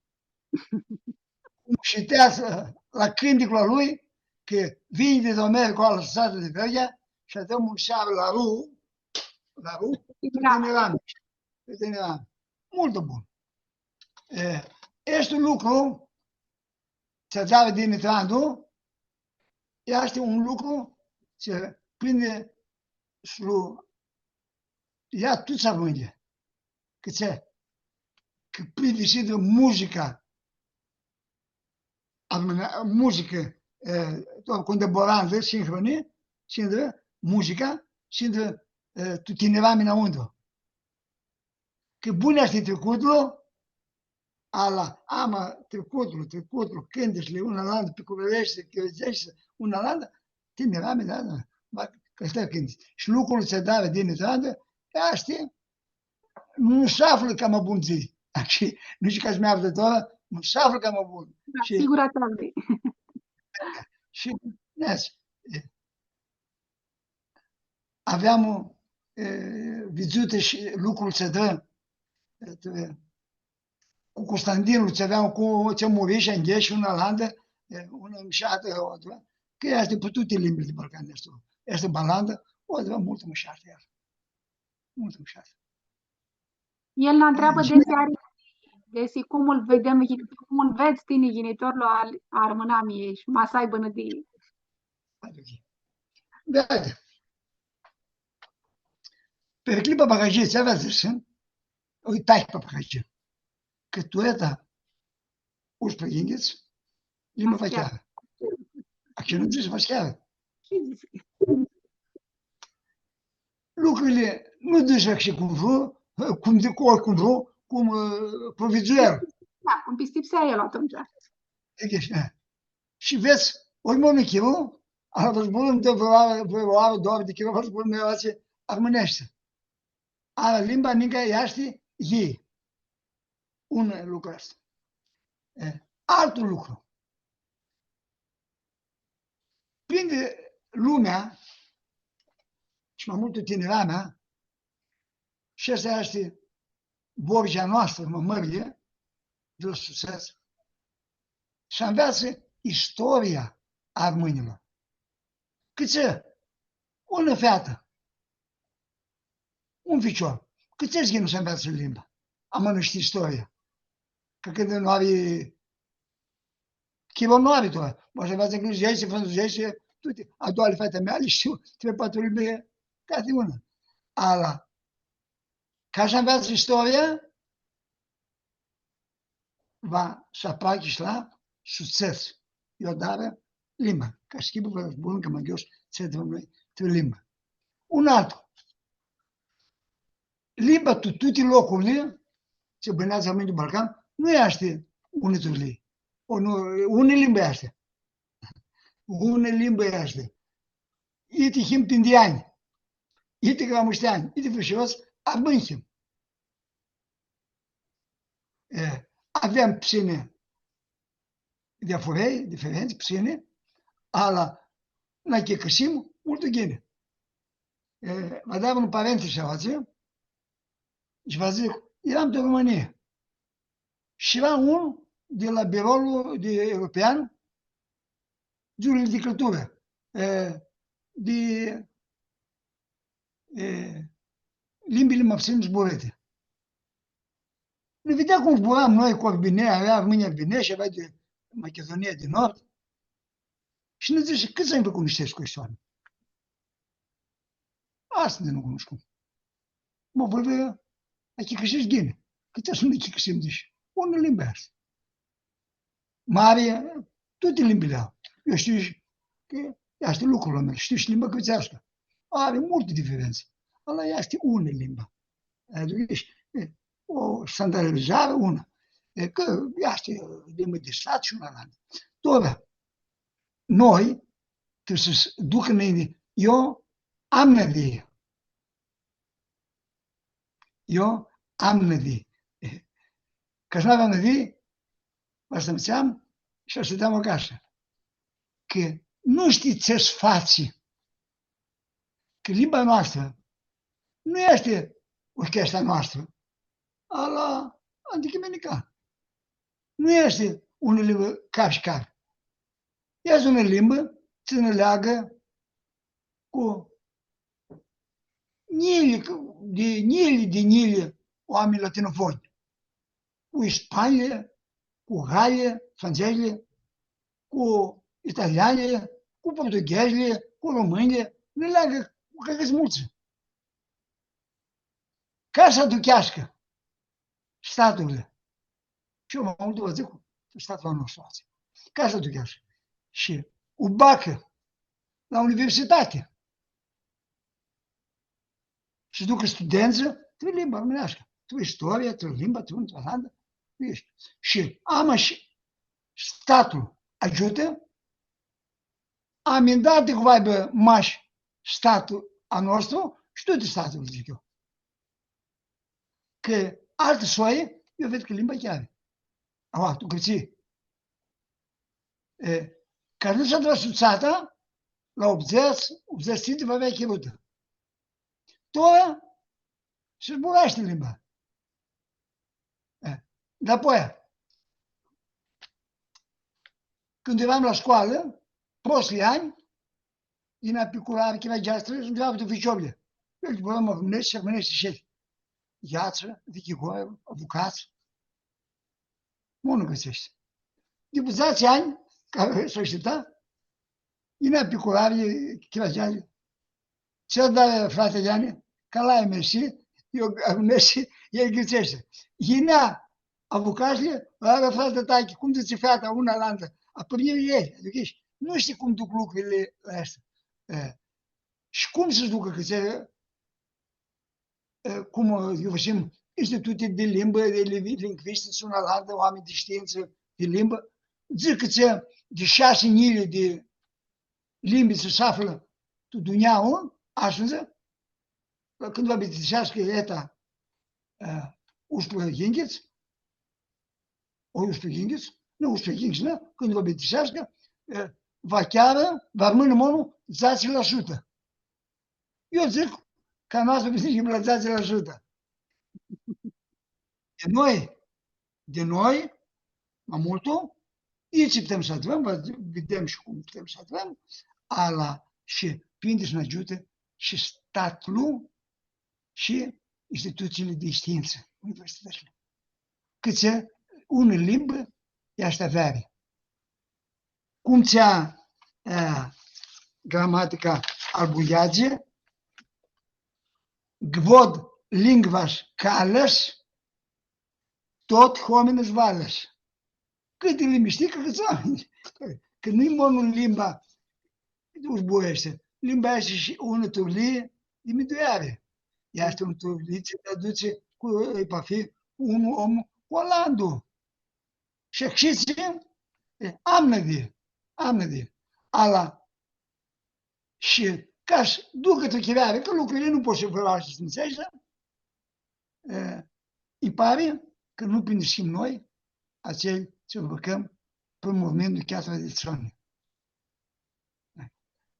Și teasă la cândicul lui că vine de America la sată de Belgia și dăm un șar la ru, veterinar. Mult bun. Este un lucru, ce dava Dimitrando, este un lucru ce prinde și ia toți armâne. Că prinde și de muzică, contemporană, sincronie, și de muzica, și de tineva înăuntru. Că bun este trecutul, trecutul, cântecele, una la altă, pe cuvărește, că vedește, una la altă, tineva înăuntru, că stă cântece. Și lucrul se dă din Irlanda, astea, nu se află ca mă bun zi. Nu știu că-ți mi-a de tot, nu se află ca mă bun. Sigurătate. Și, aveam vizute și lucrul se dă cu Constantinul, ce aveam cu ce muri și în și una landă, una mșată, că este pe toate limbile de Balcan, este balandă, o avea multă mșată iar. Multă mșată. El ne întreabă desi cum îl vedem, cum îl vezi tine genitorul al armânamii și masai bănădii. Da. Per clipa bagajie ce avea zis, uitai pe bagajie. Că tu eta uși pe ingheți, limba faceară. Aici nu zice faceară. Lucrurile nu duce și cum vreau, cum cum provizioarul. Da, cum pistipsea el atunci. Și vezi, urmă un kilo, a răzbunul de vreo 2 de kilo, răzbunul relație armânește. A limba nică iaște ei. Un lucru ăsta. Altul lucru. Prinde lumea și mai mult tinerea mea, și asta este vorgea noastră, mămărie, de la succes, și înveață istoria armânilor. Câți una fată, un ficior, câți nu se înveață limba? Am ști istoria. Că când nu are chilo nu are tot. Mă să înveață engleză, franceză, toate. A doua le fata mea le știu, 3-4 limbi, cate una. Ala. Ca să înveață istoria, va să apache și la succes. Eu dare limba. Ca să schimb vă bun că mă gheos, ți-e de limba. Un altul. Limba tu tutti locurile, ce bănează oamenii de Balcan, nu ește unitările. Une limba ește. Une limba ește. Ite him tindiani, ite gramușteani, ite frișos, abânhim. Avem psine de furei, diferenți, psine, ala, na che căsim, multă ghine. Vă dau un parente și avație, și vă zic, eram de România. Și era unul de la biroul european de jurisdicătură, de limbile măpsini zburete. Ne vedea cum zburam noi cu Arbine, avea Armânia Arbine și avea de Macedonia de Nord. Și ne zice, câți ani vă cunoșteți cu istoria? Asta nu cunosc. Mă vorbea, aici câșești ghine. Câte sunt aici câșim, zice, unul limba asta. Mare, toate limbile au. Eu știu că este lucrul meu, știu și limba cățească. Are multe diferențe. Ala este una limba. Adică o standardizare una. Că este limba de stat și una la altă. Tot. Noi trebuie să duc înainte. Eu am nevoie. Eu am nevoie. Că să nu aveam nevoie, vă simțeam și o să dăm acasă. Că nu știți ce-ți faci. Că limba noastră nu este orchestra noastră, ala antichemenica. Nu este una limbă cap și cap. Este una limbă ce ne leagă cu nile oameni latinofoni. Cu Spania, cu Galia, francezile, cu italianele, cu portughezile, cu românile, ne leagă cu căcăsmuță. Ca să duchească staturile. Și eu mă mult zic cu statul nostru. Ca să duchească. Și o bacă la universitate. Și ducă studență, trebuie limba românească. Trebuie istoria, trebuie limba, trebuie într-o și ama și statul ajută, amendate cu aibă mași statul a nostru și toate statul, zic eu. Că alte soie, eu văd că limba chiar. Aua, tu câții. Că nu s-a trăsuțată, la 80 va avea chirută. Toia și zburește limba. Apoi, când eram la școală, proștii ani, din apiculare, chiar geastră, sunt de la ficiorile. Eu zburam românești și românești și Iață, vichigoi, avocați. Nu găsești. După 10 ani, care s-o aștepta, din apiculare, chiar geastră, ce dă fratele Iane, că l-ai mersi, eu mersi, el găsește. Inea, avocațile, are frate tachi, cum zice fata una la alta, apoi ei, adică nu știi cum duc lucrurile la asta. Și cum să-și ducă, că cum eu văzim institute de limbă, de lingvistici, sunt altă, oameni de știință de limbă, zic că de 6 mii de limbi se află tu duniaul, așa, când va bitișească eta ușplă gingiț, o ușplă gingiț, nu ușplă gingiț, nu, când va bitișească, va chiar, va rămâne monul 10%. Eu zic că noastră bitișim la 10%. De noi, mai multul, aici putem să avem, vedem și cum putem să avem, ala și prinde și ne ajută și statul și instituțiile de știință, universitățile. Cât ună limbă este avere. Cum ția gramatica albuiadzie, gwod lingvaș calăș, tot hominăș valăș. Câte limbi știi că câți oameni? Că nu-i monul limba uzboiește. Limba este și ună turlie de miduiare. Este un turlie ce te aduce cu epafi un om Olandu. Și știți ce? Amnă de. Ala. Și ca și ducă tu chiveare, că lucrurile nu poți să vă și să înțelegi, îi pare că nu prindeșim noi acei ce învăcăm prin movimentul chiar tradițional.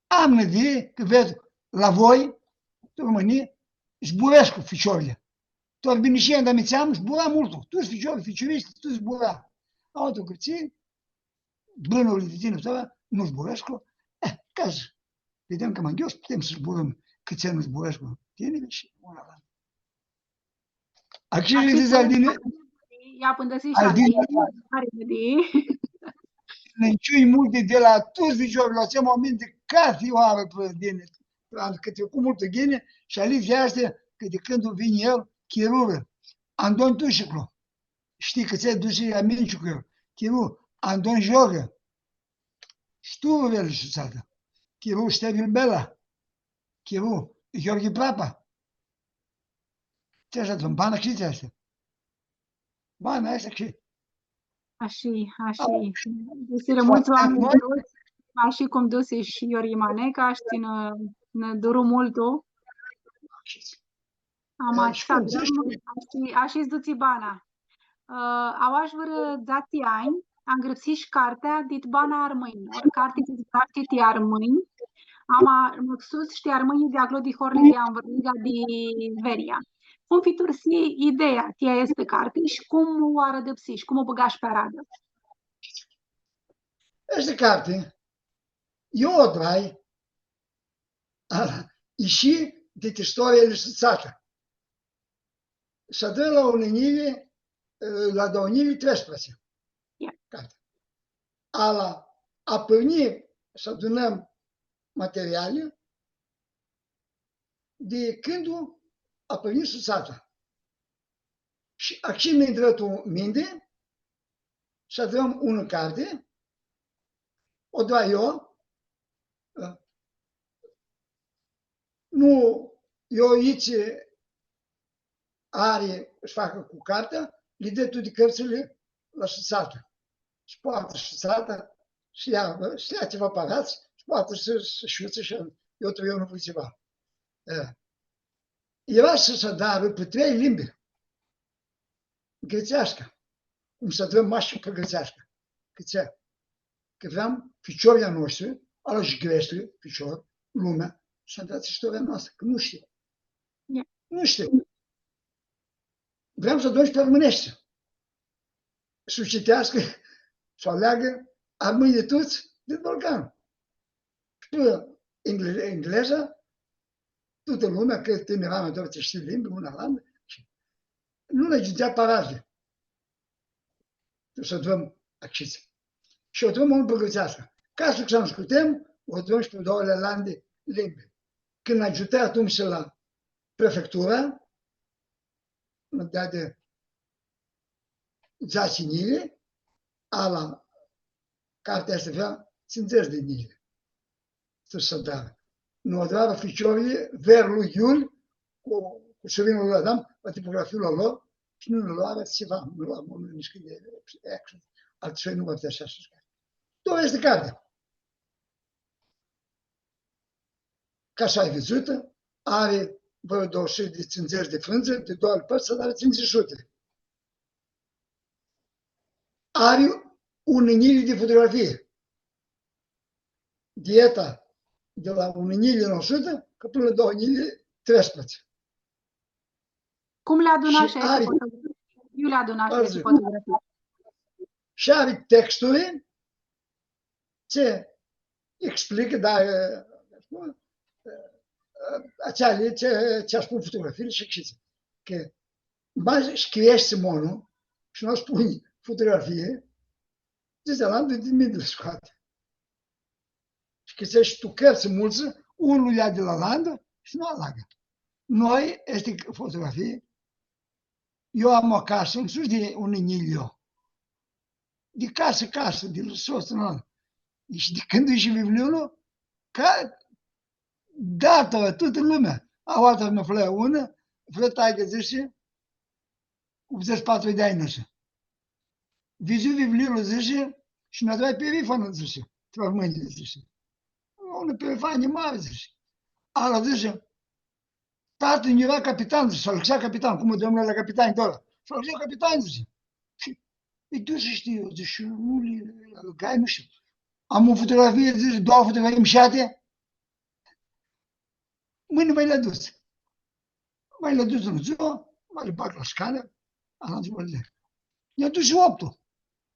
Am nevoie că vezi la voi, românii, zburesc cu ficiorile. Tu ar bine și dar mi-ți-am zbura mult. Tu ești ficioriști, tu zbura. Auto că ții, bănurile de tine, nu zburesc cu. Ca să vedem că manghios, putem să zburăm cât ți nu zburesc cu tine și una la altă. Acele zis al din... Ia până să-i Nenciui multe de la toți ficiori, la acel moment de câte oară pe dine, câte cu multă ghine, și aliți astea, că de când vine el, chirură. Andon Tușiclu. Știi că ți-ai dus și aminci cu el. Chirur, Andon Jogă. Știu vele și țată. Chirur Ștebil Bela. Chirur Gheorghe Prapa. Ce așa, în bana știți astea? Bana astea și... Așa. Dusire mulți oameni, așa cum dusi și Iori Maneca, și ne duru multul. Am așa, așa-i duci bana. Au aș văr dați ani, am grăpsit și cartea dit bana armâinilor. Cartea dit practic armâini. Am măxus și armâini de aglo di horle de anvărliga de Veria. Cum fi tursi ideea tia este carte și cum o arădăpsi și cum o băgași pe aradă? Este carte, eu o dai și de istoria lăsățată. Și dă la unenile, la dounile 13. Carte. Ala apărni să adunăm materiale de când a părnit suțata. Și acum ne dreptul minte să dăm una carte, o dau eu, nu, eu aici are, își facă cu cartea, le dă toate cărțile la suțata. Și poate suțata și ia ceva pagați, și poate să șuță și eu trebuie unul ceva. Era să dau pe 3 limbi. Grecească. Cum să dăm mașini pe grecească. Că aveam ficioria noastră, ala și greștile, ficior, lumea, și am dat istoria noastră, că nu știe. Nu știe. Vreau să dăm și pe românește. Să citească, să aleagă armâni de toți din Balcan. Știu engleza, toată lumea, că tânăra doar ce știi limbi, una la altă, nu le gândea paraje. Să dăm acces. Și o dăm în băgățească. Ca să ne ascultăm, o dăm și pe 2 lande limbi. Când ajută atunci la prefectura, mă dea de 10 nile, ala cartea asta avea 50 de nile. Să dă. Nu o dau ficiorile ver lui Iul, cu să vină la dam, la tipografie la lor, și nu ne lua, ceva, nu lua unul nici când e action. Altfel nu va fi așa. Două este cartea. Ca așa e văzută, are vreo 20 de țânțări de frânză, de două părți, dar are țânțășute. Are un inil de fotografie. Dieta de la un inil în 100, că până la 2 inili 13. Cum le aduna și are fotografii? Eu le aduna și fotografii. Și are texturi ce explică, dar acele ce aș pune fotografiile și știți. Că mai scriești Simonul și nu spui fotografie, zice la de middle scoate. Și că se tu cărți mulți, unul ia de la landă și nu alagă. Noi, este fotografie, eu am o casă, în sus de un inilio. De casă, de sus, nu. Și de când e și bibliolul, ca dată, toată lumea. A altă mă flă una, flă taigă zice, 84 de ani nășă. Viziu bibliolul zice, și mi-a dat perifonul zice, trebuie mâinile zice. Unul perifon mare zice. Ala zice, tatăl era capitan, zice, s-a lăsat capitan, cum domnul la capitan de ăla. S-a lăsat capitan, zice. Și îi duce și știu, zice, nu gai, nu știu. Am o fotografie, zice, două fotografii mișate. Mâine mai le-a dus. Mai le-a dus în ziua, mai le bag la scanner, am zis, mă le. I-a dus și 8-ul.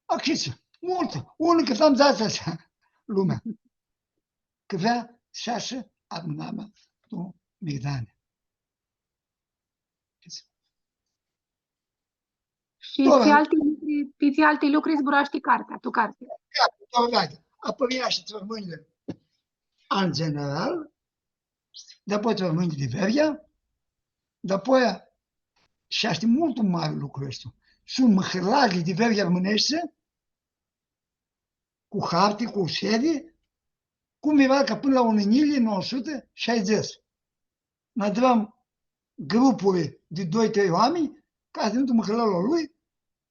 Achiță, multă. Unul că am dat așa, lumea. Că vrea 6 adunama tu Megdane. Și ți alte lucruri zburaști cartea, tu carte. Apoi și mâinile în general, dapoi mâinile de veria, dapoi și aști mult mare lucru ăsta. Sunt măhălagii de veria românește, cu harte, cu sedii, cum era ca până la 1960. Ne aveam grupuri de 2-3 oameni, care sunt măhălalul lui,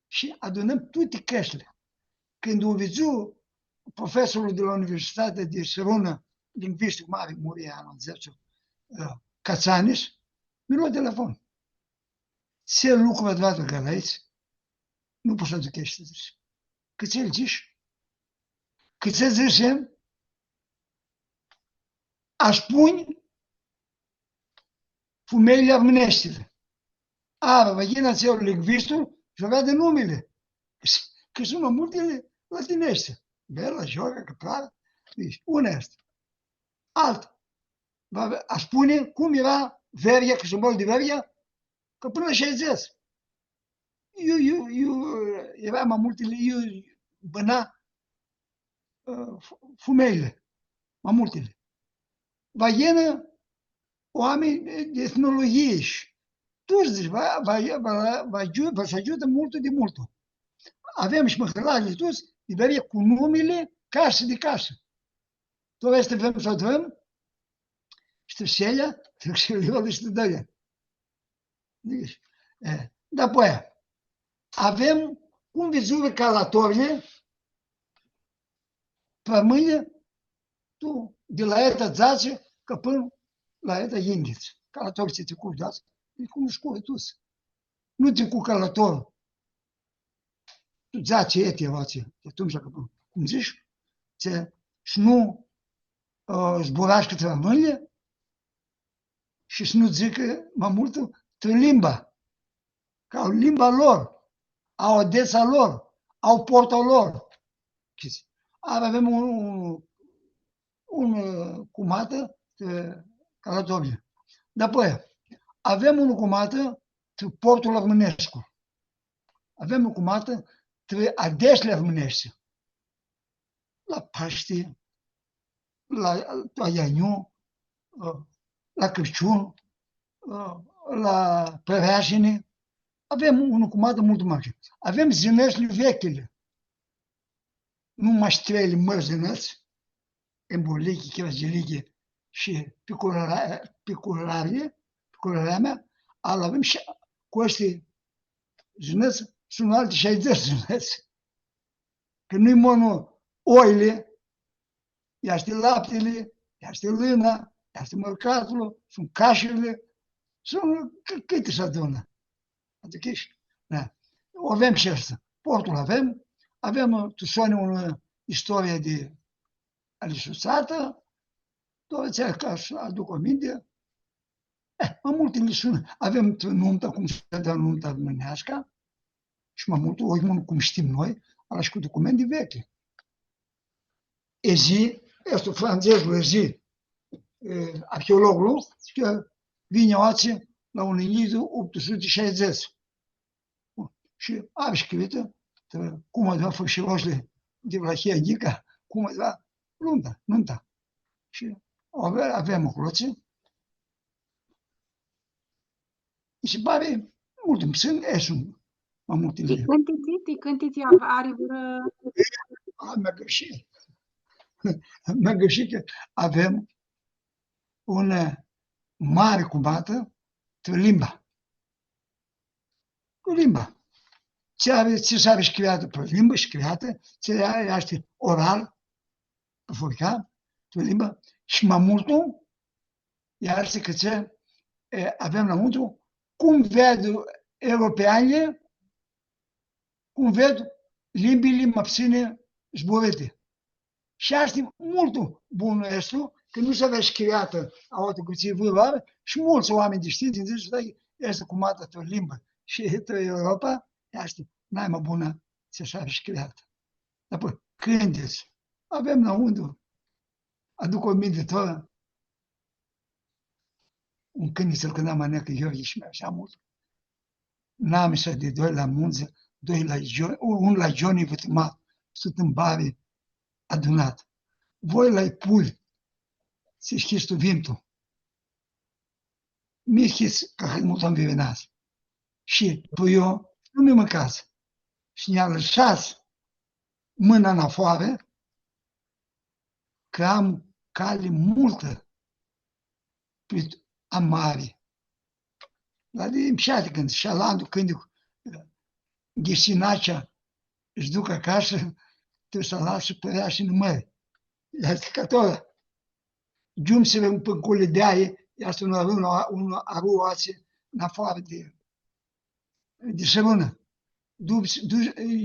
și adunăm toate căștile. Când o viziu profesorul de la Universitatea de Sărună, lingvistic mare, muria anul 10, Cațanis, mi-a luat telefon. Ce lucru adevărat gălăiți, nu poți să duc ești, zice. Că ți-l zici? Că ți zice, aș pune fumeile armâneștile. Vagina ți-o lingvistul și avea de numele. Că sunt mai multele latinește. Bela, joacă, căprară. Deci, una este. Alta. Aș spune cum era veria, că simbol de veria, că până la 60. Era mai multele, eu băna fumeile. Mai multele. Vagina, oameni de etnologie și tu zici, vă să ajută multul de multul. Avem și măhălagii toți, de cu numele casă de casă. Tu vezi să vrem să advăm, și seia, trebuie să le și dăia. Dapoi, avem cum vizurile calatorile, pe mâine, tu, de la eta zace, că până la eta indiță. Calatorii se trecut, da? E cum școală tus. Nu trecut calatorul. Tu zace ete, vace, atunci, cum zici, și nu zburași câteva mâine și să nu zică mai mult tu limba. Că au limba lor, au adesa lor, au porta lor. Avem un cumată calatorie. Dapoi, avem un cumată portul armânescu. Avem un cumată adeșle armânești. La Paște, la Ianiu, la Crăciun, la Păreașine. Avem un cumată mult mai. Avem zinășile vechile. Nu maștrele mărzinăți, emboliche, chevazgeliche și picularea mea. avem și cu ăștia juneți, sunt alte 60 juneți. Că nu-i monul oile, este laptele, este lâna, este mărcatul, sunt cașurile, sunt câte se adună. Adică da. Avem și asta. Portul avem Tusone o istorie de alișuțată, doar ți-a ca să aduc o minte. Mai multe le sună. Avem nunta, cum se dă nunta mânească, și mai mult, ori cum știm noi, ala și cu documente vechi. Ezi, este francezul Ezi, arheologul, că vine oație la un inițiu 860. Și am scris cum a dat fășiroșile de Vlahia Ghica, cum a dat nunta. Și avem o cloție. Mi se pare mult, sunt mai multe lei. Ti cântiți, are vreo... Mi-a greșit că avem una mare cumată cu limba. Ce s-a scriată pe limbă, scriată, ce este oral, pe foica, pe limbă, și mai multul, iar că ce avem la multul, cum ved europeane, cum ved limbile mai puține zborite. Și asta e mult bun este, că nu se vede scriată a o cuție vârvară și mulți oameni de știință zic că este cum atât o limbă și Europa, asta n-ai mai bună să se vede scriată. Apoi, cânteți, avem la unde, aduc o minte tot, un câine să-l cânta mai necă eu și mai așa mult. N-am așa de doi la munță, un la Johnny Vătăma, sunt în bare, adunat. Voi la pui, se știți tu vintul. Mi știți că mult am vivenat. Și pe eu nu mi mâncați. Și ne-a lăsat mâna în afară, că am cale multă pe amare. Dar de împșate când șalandul, când gheșinacea își duc acasă, trebuie să lasă părea și în mări. Este ca tot. Giumsele în pâncule de aie, este un aruație în afară de sărună.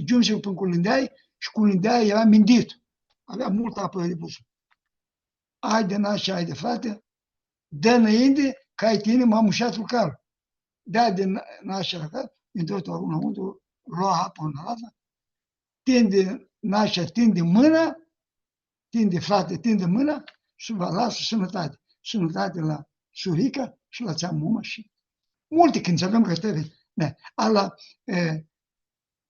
Giumsele în pâncule de aie și cu de aie era mindit. Avea multă apă de pusă. Ai de nașa, ai de frate, dă înainte, că ai tine m-a mușat lucrul. Da de nașa la cal, într-o tot unul, lua apă în altă, tinde nașa, tinde mâna, tinde frate, tinde mâna și vă lasă sănătate. Sănătate la surica și la țea mumă și multe când avem că trebuie. Ala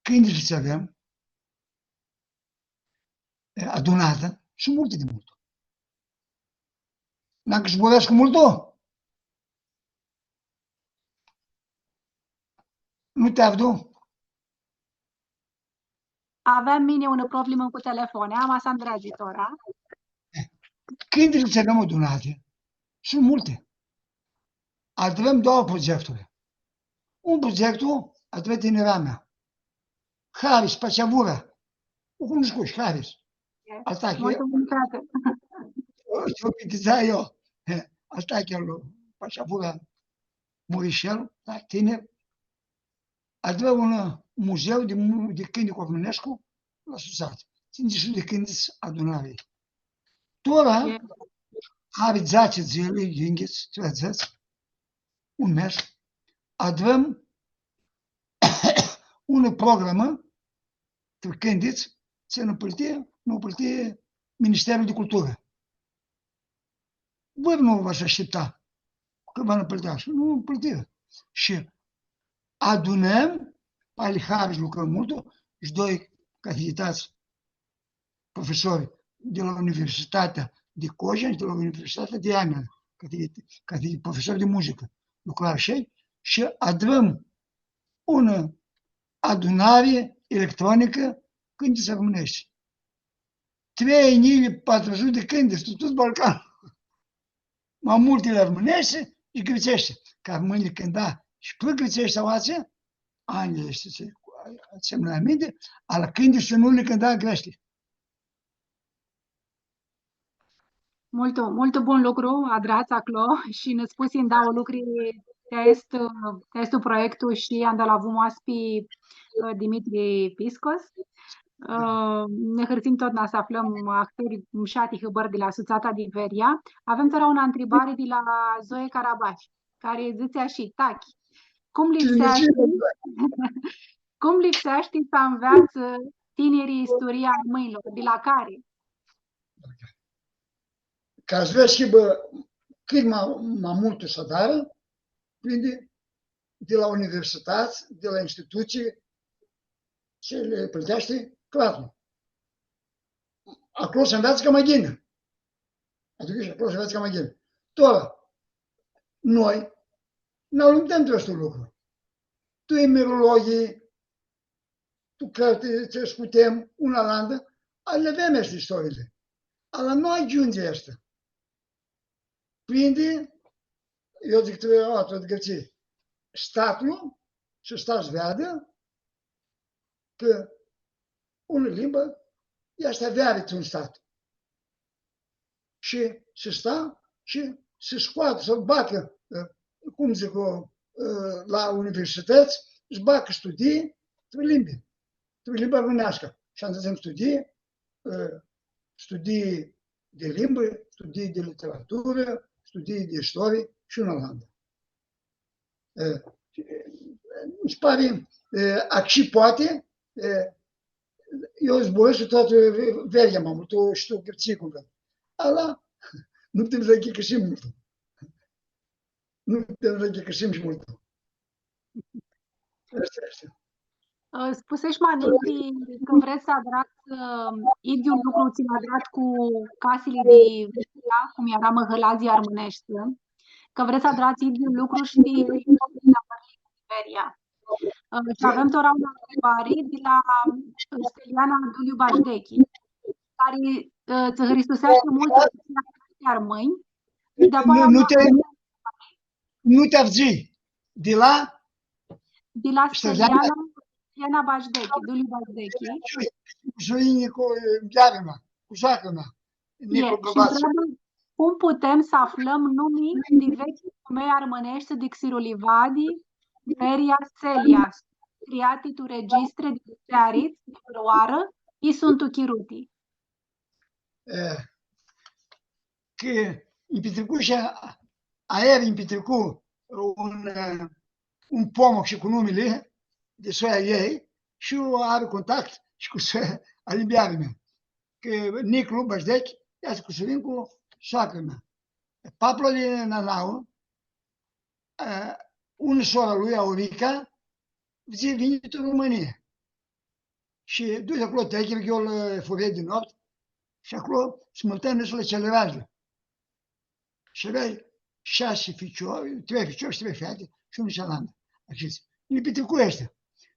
câinile ce avem adunată, sunt multe de mult. Dacă își vorbească mult, nu te avdu. Avem mine o problemă cu telefone, am Sandra zitora. Câinile ce avem adunate, sunt multe. Avem două proiecturi. Un proiectul avea tinerea mea. Haris, Pacevura. O cunoscuți, Haris. Asta e. Ce-o pitiza eu. Asta e chiar lui Pacevura Murișel, tiner. Avea un muzeu de câini Cornănescu la Susat. Ține și de câini adunare. Tora are 10 zile, inghiți, 30, un mes. Avem una programă, câindiți, să nu plătie Ministerul de Cultură. Voi nu v-aș aștepta că vă plătească, nu plătie. Și adunăm, Alihari lucrăm mult, și doi candidatați profesori de la Universitatea de Cojen și de la Universitatea de Amel, ca profesori de muzică, lucrau și adunăm una adunare electronică când se românește. 3.400 de câini, tot Balcan. Mai multe le românește și găsește. Ca mâinile cânta Și plăcăți ăștia oață, ani este semnăminte, ala când și nu le cânta grește. Mult bun lucru, Adraț, acolo, și ne spus în dau lucruri testul proiectul și am dat la vumoaspi Dimitri Piscos. Ne hârțim tot să aflăm actori mșati hăbăr de la Suțata din Veria. Avem doar una întrebare de la Zoe Carabaș, care zice și tachi. Cum lipsește să înveață tinerii istoria mâinilor? De la care? Ca să vezi cât mai mult să dară, prinde de la universități, de la instituții, ce le plătește clasul. Acolo se înveață ca maghină. Adică și acolo se înveață ca maghină. Tot noi ne luptăm de acest lucru. Tu e mirologii, tu cărți ce scutem, una landă, le avem aceste istoriile. Αλλά nu ajunge asta. Prinde, eu zic, trebuie găsi statul și stați vedă că una limbă este aveați un stat. Și să sta și să scoată, să bată, cum zic la universități, să bată studii, trebuie limbi. Trebuie limba românească. Și am zis studii de limbă, studii de literatură, studii de istorie și în Olanda. Îmi pare, și poate, eu zboresc toată Veria, mamă, tu și tu cârțicul. Ala, nu putem să ghicășim mult. Nu putem să ghicășim și mult. Asta este. Spusești mai înainte că vreți să adrați idiul lucru ți l-a dat cu casele de Veria, cum era Măhălazii armânești, că vreți să adrați idiul lucru și de Veria. Și avem tot o întrebare de la Steliana Duliu Bajdechi, care ți hristosește mult iar mâini. Nu te avzi. De la Steliana Bajdechi, Duliu Bajdechi. Cu Iarina, cu soacră mea. Cum putem să aflăm numii de vechi femei armânești de Xirolivadi, Veria, Celia, scriati tu registre de teariți, de vroară, i sunt chiruti. Că îmi petrecu și aer îmi petrecu un pomoc și cu numele de soia ei și are contact și cu soia alimbiarea mea. Că Niclu Bășdec ia cu Sorin cu soacră mea. Papla de Nanau, una sora lui, Aurica, vine din România. Și du-te acolo, trece, că eu îl furei din noapte, și acolo smultănă și la celelalte. Și aveai 6 ficiori, 3 ficiori și 3 fete și unul cealaltă. Le petrecu ăștia.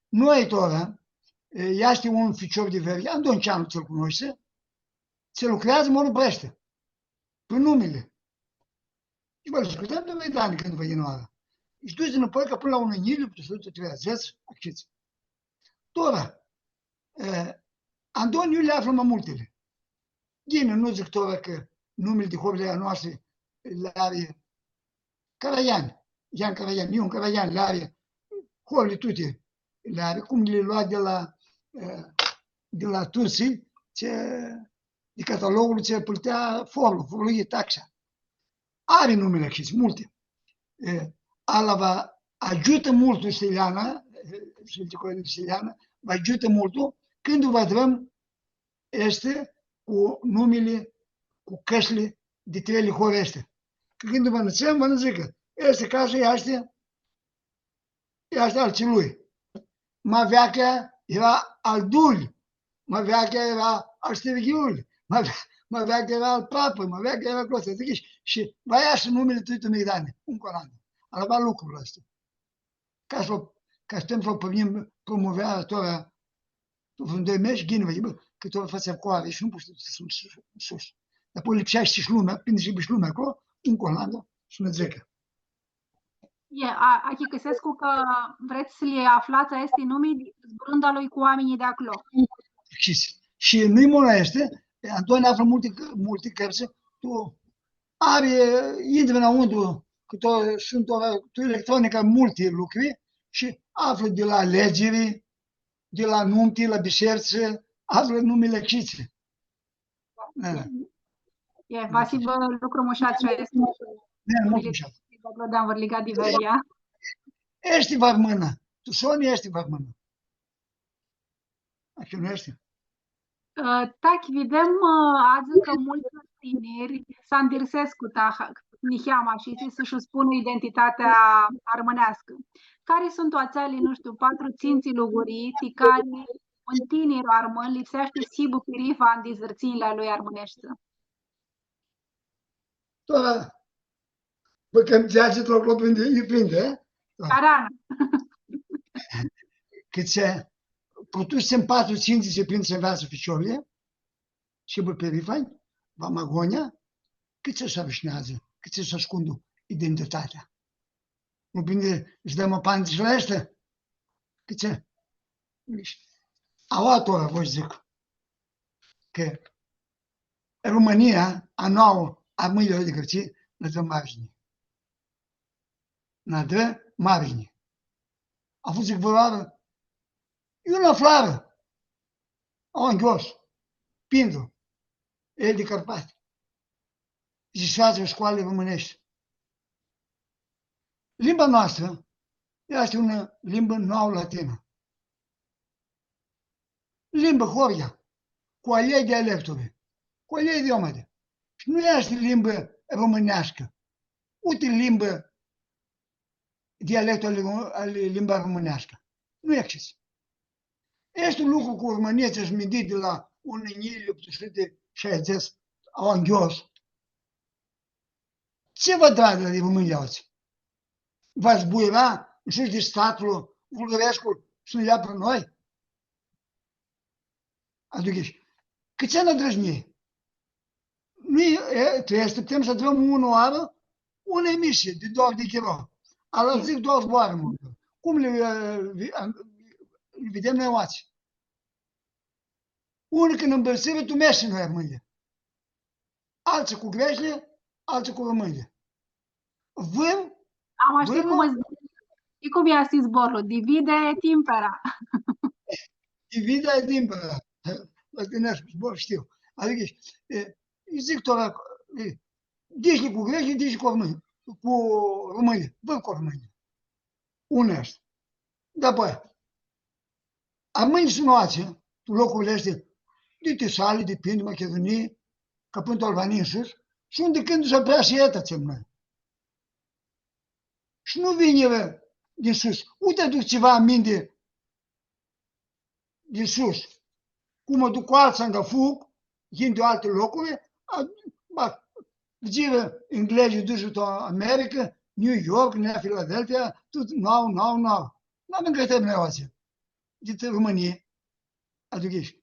Noi tot, este un ficior de Veria, Andonceanu ți-l cunoște, se lucrează, mă rupește. Pe numele. Și bă, discutăm de Maidani când vă inoară. Și duci înapoi că până la unul niliu, pe să te treazeți, acceți. Tora, Andoniu le află mai multele. Gine, nu zic tora că numele de hobile noastre le are Caraian, Ian Caraian, Ion Caraian le are, hobile toate le are, cum le lua de la Tursii, de catalogul ce plătea forul, taxa. Are numele acestea, multe. Ala ajută mult Steliana, vă ajută mult când vă dăm este cu numele, cu cășile de 3 lihori astea. Când vă nățăm, vă zică, este casa este al celui. Mă veacă era al Dul, mă veacă era al Sterghiul, mă veacă era al Papă, mă veacă era acolo, și va ia și numele tăi Maidani, un coran. Ala lucrul ăsta. Ca să să promovarea toată în 2 mesi, gine, că tot fața coare și nu poți să sunt sus. Dar apoi lipsea și lumea, prinde și lumea acolo, un colan și ne zică. Achicăsescu că vreți să le aflați este numii zburând lui cu oamenii de acolo. Și nu-i mona este, Antoni află multe cărți, tu intră înăuntru, că sunt tu electronica multe lucruri și află de la alegeri, de la nunti, la biserici, află numele ciți. Vasib lucru mușat și este. Mult mușat. Da, vor liga diveria. Ești varmână. Tu Sonia ești varmână. Așa nu ești? Tak, vedem azi că mulți tineri s-a îndirsesc cu Niheama și să-și spună identitatea armânească. Care sunt oațele, nu știu, 4 ținții luguriti care un tineri armân lipsește sibu pirifa în dizărținile lui armânești? Toată, că ceea ce trebuie îi prinde, Carana. Că ce produsem 4 ținții ce prind să învață ficiorile, și bă perifani, va magonia, cât se rășnează, cât se ascunde identitatea. Nu prinde, își dăm o panță la ăștia? Cât ce? Aua vă zic, că România, a nouă, a mâinilor de gărții, ne dă margine. Ne dă margine. A fost zic vărară, eu la flară, au înghos, Pindu, el de Carpați. Și față școale românești. Limba noastră este una limbă nouă latină. Limba Horia, cu alei dialecturi, cu alei idiomade. Și nu este limbă românească. Uite limbă, dialectul al limba românească. Nu există. Este un lucru cu urmănețe și medit de la 1860 au anghios. Ce vă dragă de români auzi? V-ați buira în sus de statul Vulgărescu să ne ia pe noi? Adică, că ce ne drăjni? Noi așteptăm să dăm unul oară, una emisie de 2 de kilo. Ala zic 2 zboare mâncă. Cum le vedem noi oați? Unul când îmbălțire, tu mergi noi mâine. Alții cu greșle, alții cu române. Vând, am știut cum e asta zborul, divide et impera. Divide et impera. Mă gândesc, zbor știu. Adică, îi zic tot, dici cu greșle, dici cu române. Vând cu române. Unul este. Dapoi, a mâini sunoație, locurile astea, de Tesalii, de Pin, de Macedonie, ca până Albania în sus, sunt de când se prea și etațem noi. Și nu vine din sus. Uite, aduc ceva aminte din sus. Cum mă duc cu alții în fug, vin de alte locuri, zile englezii duși în America, New York, Nea Philadelphia, tot nou. N-am încătăm noi oațe. De România. Adică ești.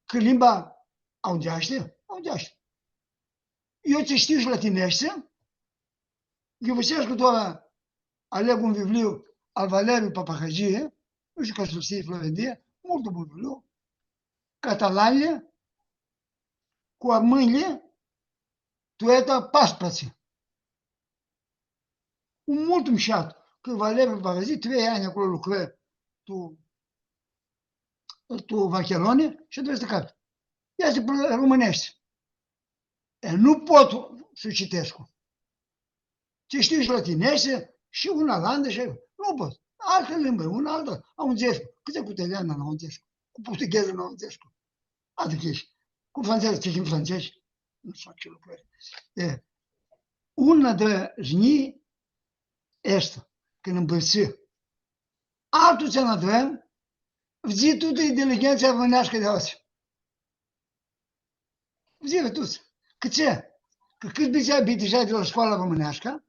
Că limba aungeaște. Eu ce știu și latinește, găvăsească doar aleg un viviu al Valeriu Papahagie, nu știu ca să știi Florendia, mult bun viviu, catalanile, cu armânile, tu eta paspații. Un mult mișat, că Valeriu Papahagie, 3 ani acolo lucră, tu Vachelone și trebuie să capi. Este românești. Nu pot să citesc. Ce știu și latinește și una landă și nu pot. Altă limbă, una altă. Aungescu. Câte cu italiană în aungescu? Cu portugheză în aungescu. Adică ești. Cu franceză, ce în francezi? Nu știu ce lucruri. Una de jni este, când îmbălți. Altul ce n-adrăm, vzi toată inteligența românească de azi. Vzi toți. Că ce? Că cât bine deja de la școala românească,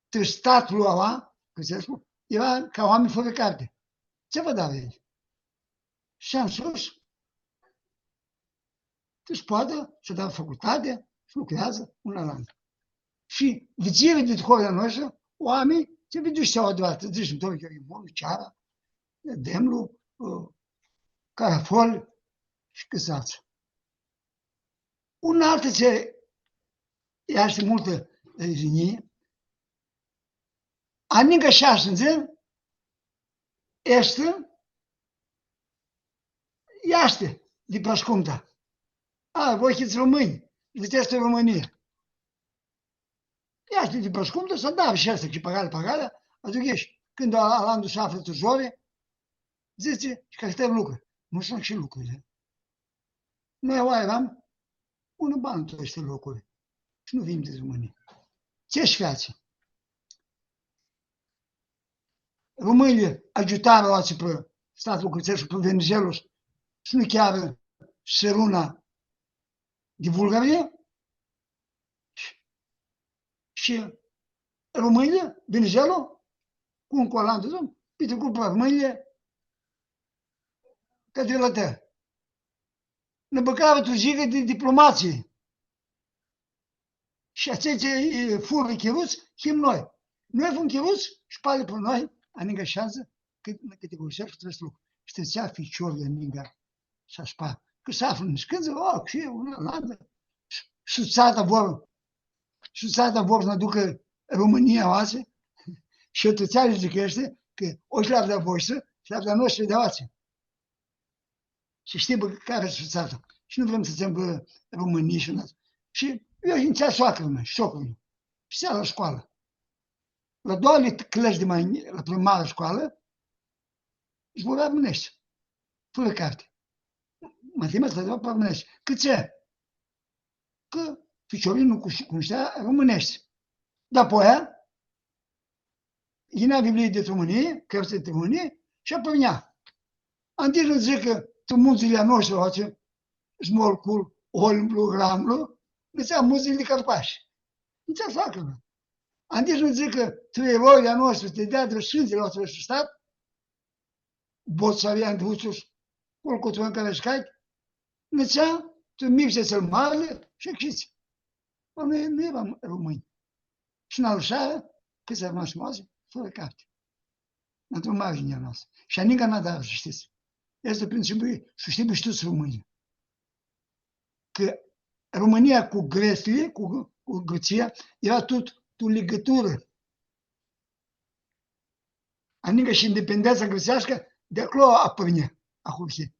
tu statul ăla, că se spune, era ca oameni fără carte. Ce vă dau ei? Și în sus, tu-și poate să dau facultate și lucrează una la alta. Și vizire de duhovia noastră, oameni, se vede și deodată, zici, îmi dă eu ceara, demnul, carafol și câzață. Un altă ce este multă zinie, aninga șașânță, este de pascumta. Voi fiți români, este România. Este de pascumta, să da și asta, ce pagale, aducești. Când Alandu se află tujore, zice, că aștept lucruri. Nu sunt și lucrurile. Noi eram un bani toate aceste locuri. Și nu vin de România. Ce-și face? Românii ajutau alții pe statul Ucrățel și pe Venizelos și nu chiar săruna de Bulgaria. Și România, Venizelos, cu un colandă, pite cu România, ca de la te. Ne băcava tu zigă de diplomație. Și aceste fură chiruți, chim noi. Noi vom chiruți și pare pe noi, aniga șansă, că categorisează și trebuie să lucru. Și te țea ficior de aniga să spar. Că se află în scânză, și una landă. Suțata vor să ne ducă România oase. Și o tățeare zicește că o șleaptă voastră, șleaptă noastră de oase. Și știi bă, care e suțata. Și nu vrem să ținem bă România și una. Și eu iniția soacră mea, șocul meu. Și seara la școală. La două clăci de mai, la primară școală, își vorbea românește. Fără carte. Matematică, dar românește. Că ce? Că ficiorii nu cunoștea românește. Dar apoi, inea Biblie de Românie, cărțile de Românie, și apăvinea. Antică zice că tu munțile noștri, oace, smorcul, olmblu, ramlu, găsea munțile de carpași. Nu ți-a facă. Antici nu zic că tu eroia noastră te dea de sfințile noastre și stat, boțarian de uțuși, colcotul în care șcai, nu ți-a, tu mipse să-l marle și știți. Noi nu eram români. Și în alșară, cât s-a rămas moase, fără carte. Într-o marginea noastră. Și anică n-a dat, știți. Este principiul, și știi știți România. Că România cu Grecia, cu Grecia, era tot o legătură. Adică și independența grecească de acolo apărnea, acum și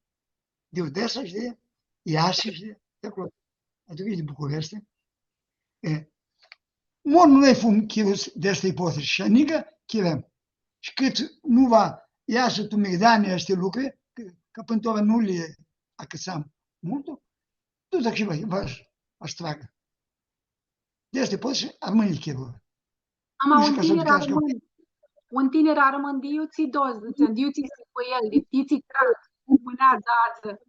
de Odessa și de Iași și de acolo. Adică de București. Mor noi fum chirus de asta ipoteză și adică chirăm. Și cât nu va Iași tu Megdania aceste lucruri, că până ora nu le acăsam mult, tot așa v-aș tragă. De asta ipoteză rămâne chirură. Un tiner armân diuții doză, diuții cu el, diuții trat, mâna zață.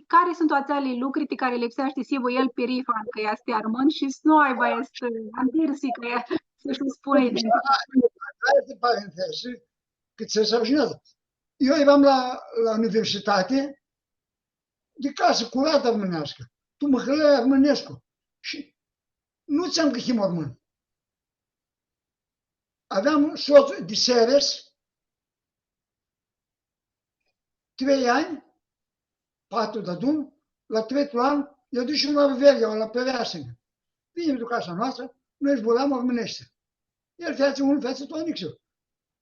Care sunt toate lucruri pe care lipsește sigur el perifan că este armân și nu ai voie să andirsi că să-și spune identitatea. Este parenteză, cât se sărginează. Eu eram la universitate de casă curată armânească. Tu mă hălăi armânescu. Și nu ți-am găsit mormânt. Aveam soț de Seres, 3 ani, 4 de adun, la 3 ani, i-a dus și la Ruvelia, la Pereasă. Vine de casa noastră, noi zburam armânește. El feață unul, feață tu anixă.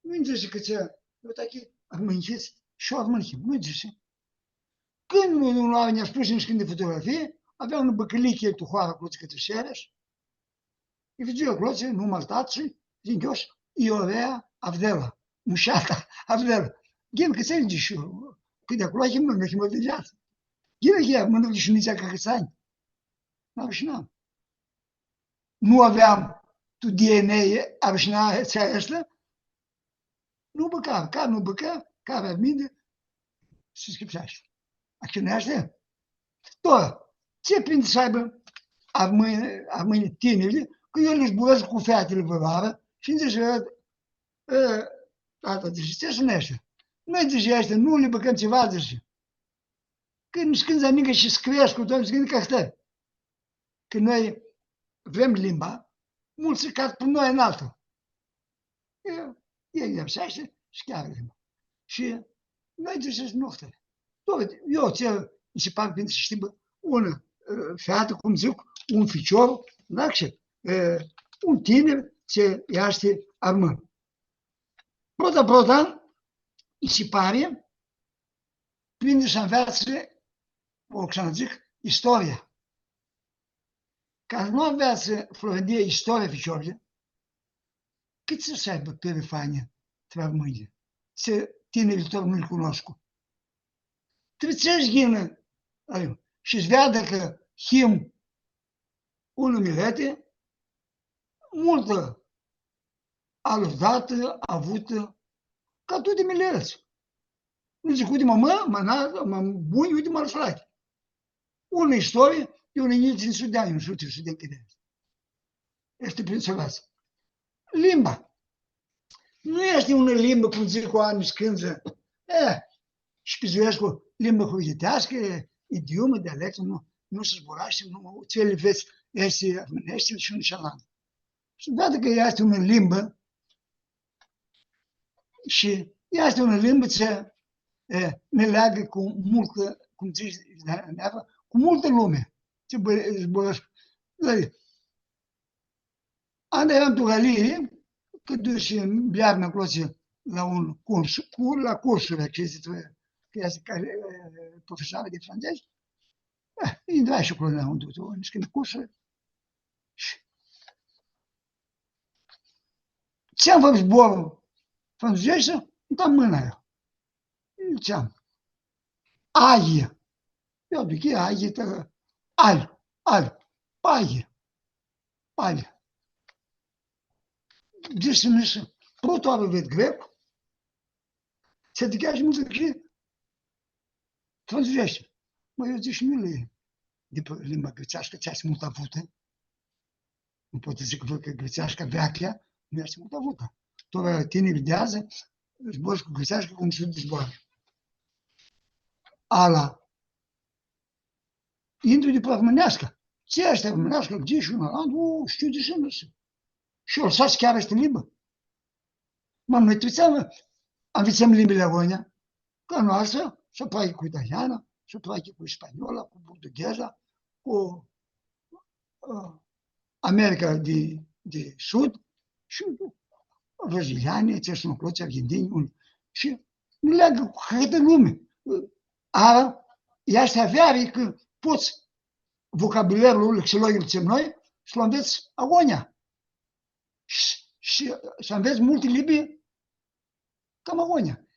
Nu-i zice că ți-a, eu tachi, armânciți și armânichim, nu-i zice. Când nu ne-a spus nici când de fotografie, avea un băcăliche tu hoară cu către Seres, îi vedea cloțe, nu martat și, din Gheoș, Iovea Avdela, mușata Avdela. Ghem că ți-ai și eu, că de acolo achim nu achim de viață. Ghem, mă duc și nici ca câțani. N-am și n-am. Nu aveam tu DNA, arșina țea asta, nu băca, ca nu băca, ca avea minte, se scăpseaște. Acționează? Tot. Ce prinde să aibă armâine tinerile, că eu le-și burăsc cu fetele pe vară și îmi zice, tata, zice, ce sunește? Noi zice ăștia, nu le băcăm ceva, zice. Când zanică și scriești cu toți, zice, că stă. Că noi vrem limba, mulți se cad pe noi în altul. Ei lipsește și chiar limba. Și noi trebuie noftele. Eu ți-mi se pare bine să știi, una fată, cum zic, un ficior, da? Un tiner ce iaște armă. Proda, îi se pare, prinde să înveață, o să zic, istoria. Ca nu înveață Florendia istoria ficiorului, cât să aibă pe fania mâine? Să tinerii tău nu-l cunosc. Trebuie să-și ghină și-ți vedă că him unul milete, multă aludată, avută, ca tu de milelți. Nu zic, uite mă buni, uite mă răsflate. Una istorie, e un iniț în Sudan, nu știu ce de închide. Este prin să învață. Limba. Nu este una limbă, cum zic cu ani scânză, și pizuiesc cu limbă huvitească, idiomă, dialectă, nu se zburaște, nu ce le vezi, este armânește și un șalan. Și vedă că este una limbă și este una limbă ce ne leagă cu multă, cum zici, cu multă lume. Ce zburăști. Anda eram tu galie, că duci în Biarna acolo la un curs, la cursuri, ce zice, că este profesoară de francez. Intrai și acolo la unde tu, nici când cursuri. Ce-am făcut zborul franceză? Îmi dam mâna eu. Ce-am? Aie. Eu duc aie, paie. Deci nu știu, proto aveți grec, se adică și multă că franceză. Mă, eu zic, nu le de pe limba grecească, ți-ați mult avută. Nu pot zic că grecească veachea, nu este mult avută. Tot tinerii de azi zbor cu grecească cum se zboară. Ala. Intru de pe armânească. Ce este armânească? Gdzie și una? Știu de ce nu știu. Și o lăsați chiar este limbă. Noi trebuie învățăm limbile agonea, ca noastră, să practic cu italiana, să practic cu spaniola, cu portugheza, cu America de Sud și braziliane, ce sunt cloți, argentini, și nu leagă cu câtă lume. Ea se avea că poți vocabularul lexilogul ce noi să-l înveți agonia. Și să înveți multe limbi cam agonia.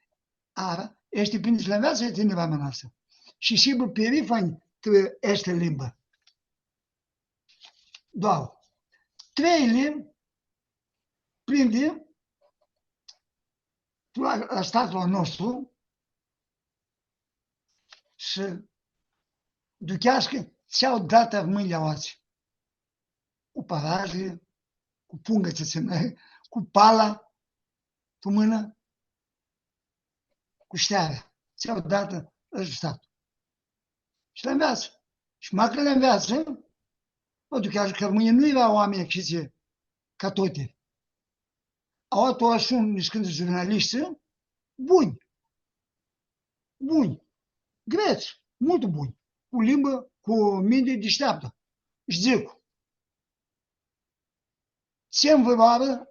Este prin să le înveți, este neva noastră. Și sigur, perifani trebuie este limbă. Două. Treile prinde la statul nostru să ducească ce-au dat armâile oați. Cu parajele, cu pungă ce se cu pala, cu mână, cu ștearea. Ce-au dat statul. Și le înveață. Și mai că le înveață, mă ducească că armâine nu erau oameni achiziție ca toate. Au atoașun nici când jurnaliști buni, greți, mult buni, cu limbă, cu minte deșteaptă. Și zic, ce-mi văroară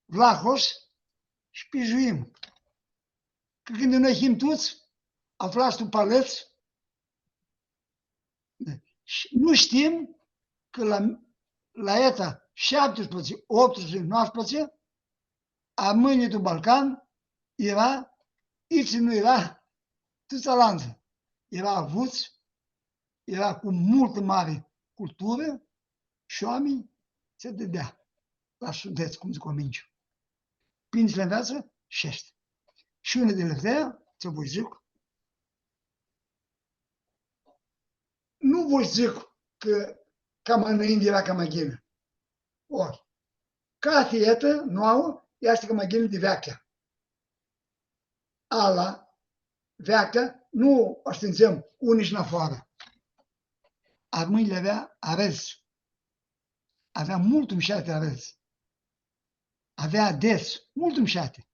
Vlahos și pijuim. Că când noi him toți, aflați tu paleți, nu știm că la ETA 17, 18, 19, a mâinii de Balcan era, aici nu era tățălanță. Era avuți, era cu multă mare cultură și oameni se dădea la sudeț, cum zic o minge. Prin le înveață și este. Și unul de lăvdea, ce vă zic, nu vă zic că cam înainte era cam aghină. Ori, ca fietă nouă, este cam aghină de veachea. Ala, veacă, nu o stânzăm unii și în afară. Ar mâinile avea arăzi. Avea mult umșate, aveți. Avea des, mult umșate.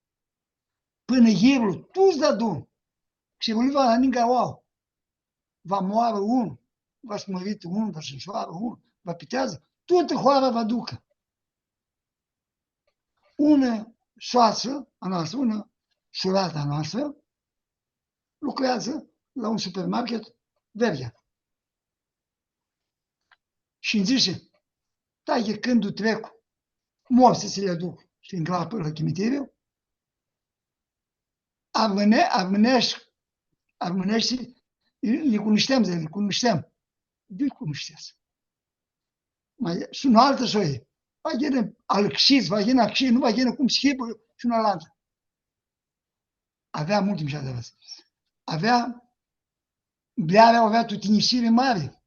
Până ierul, tu-ți da dum. Și voliva la ninga uau. Va moară unul, va smărit unul, va șinșoară unul, va pitează, toată hoara va ducă. Una soață a noastră, una surată a noastră, lucrează la un supermarket Vergea. Și îmi zice, taică când trec, morți să le duc și în grapă la cimiteriu, armânești, le cunoșteam. De cunoșteți? Și un altă soie. Va gine alăxiți, va gine acșii, nu va gine cum schipă și una la altă. Avea mult timp și adevărat. Blearea avea tutinisire mare.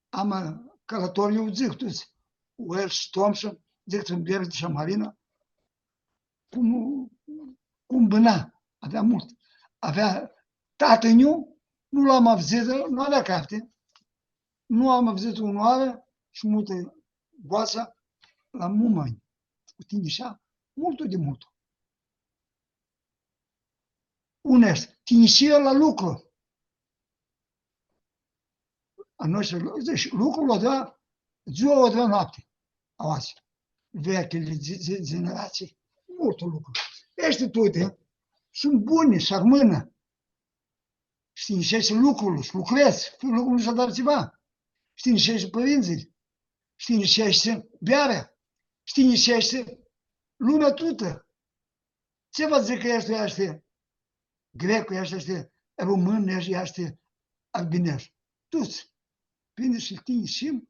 Am călătoriu, zic toți, Welsh, Thompson, zic în bleare de șamarina, cum bâna, avea mult. Avea tatăniu, nu l-am avzit, nu avea carte, nu am avzit o oară și multă goața la mumăni, cu tinișa, multul de mult. Unesc, tinișia la lucru. A noastră, deci lucrul o dă, ziua o dă noapte, auzi, vechile generații, multul lucru. Este toate, sunt bune și armână. Și tinișește lucrul, și lucrezi, lucrul nu s-a dat ceva. Și tinișește părinții, și tinișește bearea, și tinișește lumea toată. Ce vă zic că este grecul, este român, este albinez? Toți. Bine și tinișim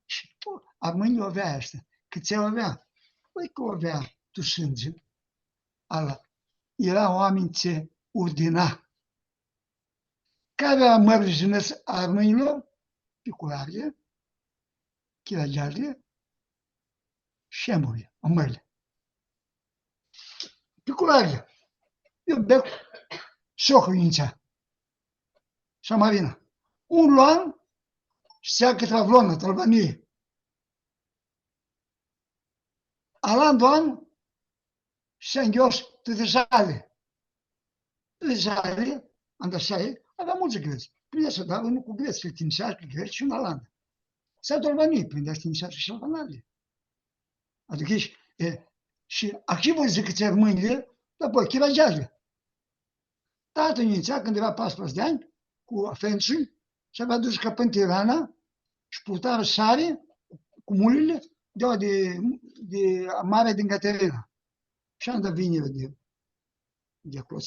și armânii o avea ăștia. Câți o avea? Păi că o avea tu sânge. Ala. Era oameni ce ordina. Care mărginesc armânilor? Picularie, chiragiarie, șemurie, omările. Picularie. Eu bec șohăința. Șamarina. Un luan știa câteva vlonă, tălbănie. Alan doan și-a-ngioș tătășale. Tătășale, andașaie, avea mulți greci. Prindea să dau unul cu greci, că tinișași pe greci și un alan. S-a tălbănie, prindea să tinișași și albanale. Adică și aici voi zic că ți-ar mâinile, dar păi, chiragează. Tatăl inițial, când avea 14 de ani, cu afențul, și avea dus ca până Tirana și purtară sare cu mulile de mare din Caterina. Și am dat vinile de acolo,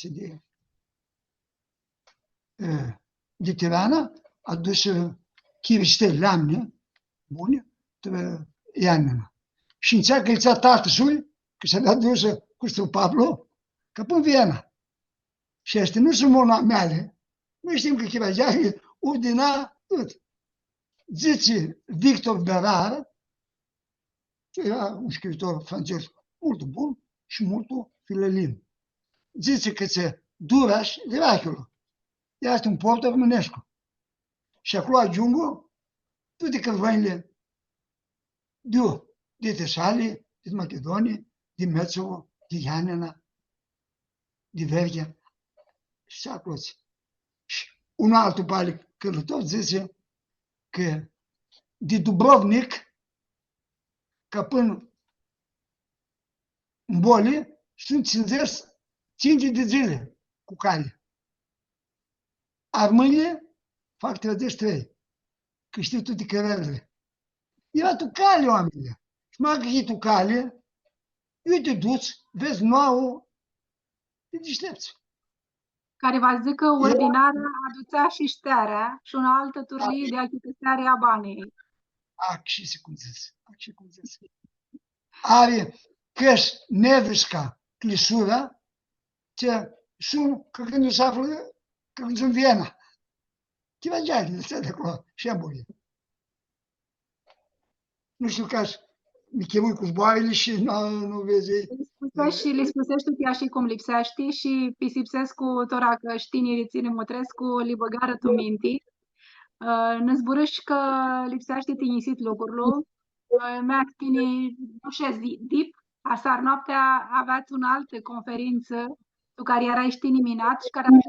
de Tirana, a dus chiriște lamne bune, trebuie iarnă. Și înțeleg că îl țea tatăsul, că s-a dat dus cu Stău Pablo, că până Viena. Și astea nu sunt monameale, noi știm că chirageare ordina tot. Zice Victor Berar, ce era un scriitor francez mult bun și mult filelin. Zice că ți Duraș de Rachilor. Este un port românescu. Și acolo ajungă toate cărvanile de Tesalie, de Macedonie, de Metsovo, de Ianena, de Vergea. Și acolo. Și un altul pare călător zice că de Dubrovnik, ca până în Boli, sunt 50 de zile cu cale. Armâine fac 33, că știu toate cărările. Era tu cale, oamenii. Și mai că e tu cale, eu te duci, vezi nouă, te deștepți. Care va zic că ordinarea aducea și șterea și una altă turlie de achităstare a banii. Acci se cum zis. Are căși nevișca clisura, ce sunt, că când se află, când sunt în Viena. Ce va geai de acolo, șemburile. Nu știu ca mi chemui cu zboarele și nu vezi. Le spusești tu chiar și cum lipsești și pisipsesc cu tora că știinii ține mutrescu li băgară tu minti. Në zburësh că lipsește tinisit lucrurilor, mi-ați spune, nu știu, dip, aseară noaptea aveați o altă conferință cu care erați eliminat și care aveți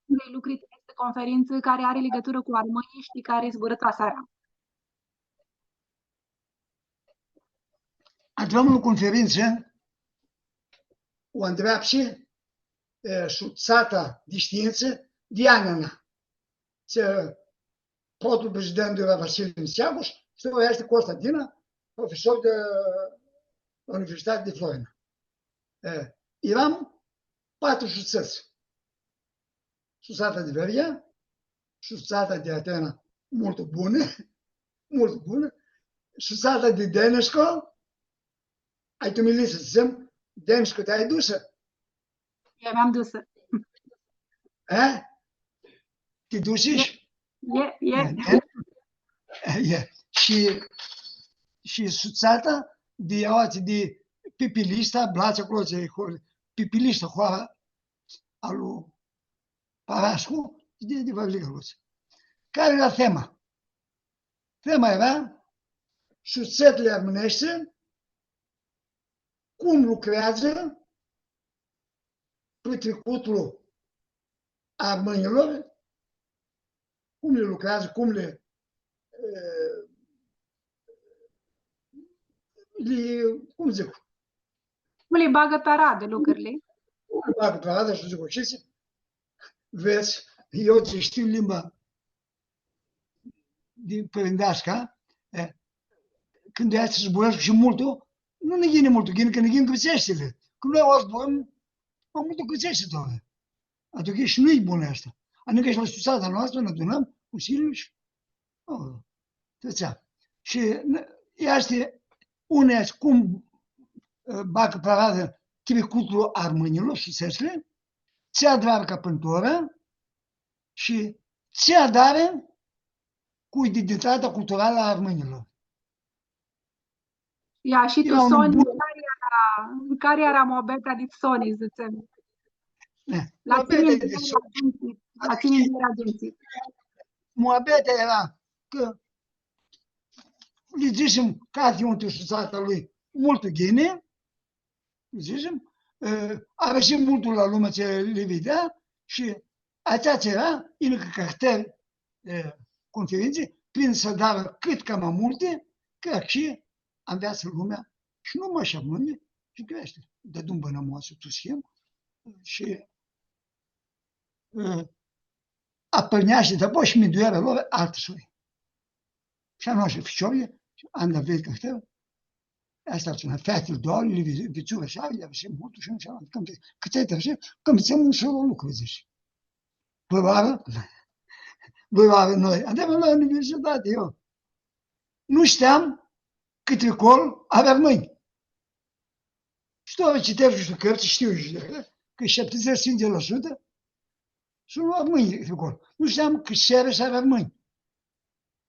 de lucruri de conferință care are legătură cu armânii și care zburăt aseară. Avem o conferință, o întreabă suțata de știință Diana, potul prezident de la Vasile Miseaguș, și o este Constantina, profesor de la Universitatea de Florina. Eram 4 suțăți. Suțata de Veria, suțata de Atena, mult bună, suțata de Denesco, ai tu milit să zicem, Denesco te-ai dusă? Eu m-am dusă. Te duci? Și suțata de pipilista, blați acolo, pipilista hoara al lui Parascu, de Vavlica Luță. Care era tema? Tema era suțetele armânește, cum lucrează trecutul armânilor, cum le lucrează, cum le cum zic? Cum le bagă pe radă lucrurile? Cum le bagă pe radă și zic, ce vezi, eu ce știu limba din părindească, când ea se zburăsc și multul, nu ne ghine multul, ghine că ne ghine găseștile. Când noi o zburăm, am multul găsește toate. Atunci și nu-i bună asta. Adică și la suțata noastră ne adunăm cu Siriu și tățea. Și este unea cum bagă pe radă trecutul armânilor și sesle, ți-a drearca pântură și ți-a dare cu identitatea culturală a armânilor. Ia, și tu, Soni, care era mobeta de Soni, zicem? La cine era agenții? Mobeta era că le zicem ca fiuntul și țata lui multă ghine, zicem, are și multul la lume ce le vedea și aceea era, în caracter conferințe, prin să dau cât ca mai multe, că și am viață lumea și nu mă așa mâine și crește. De dumbă nămoasă tu schimb și apărneaște de apoi și mi duiară lor altă soi. Și a noastră ficiorie, am la vezi caracter, asta e una fetele doar, le vițură așa, le avea multul și nu știu, cât ai trășit, că ți-am un solo lucru, zici. Băvară noi, adevăr la universitate, eu. Nu știam cât tricol avea mâini. Și tu citești și cărți, știu că 75% sunt la mâini tricol. Nu știam că seara și avea mâini.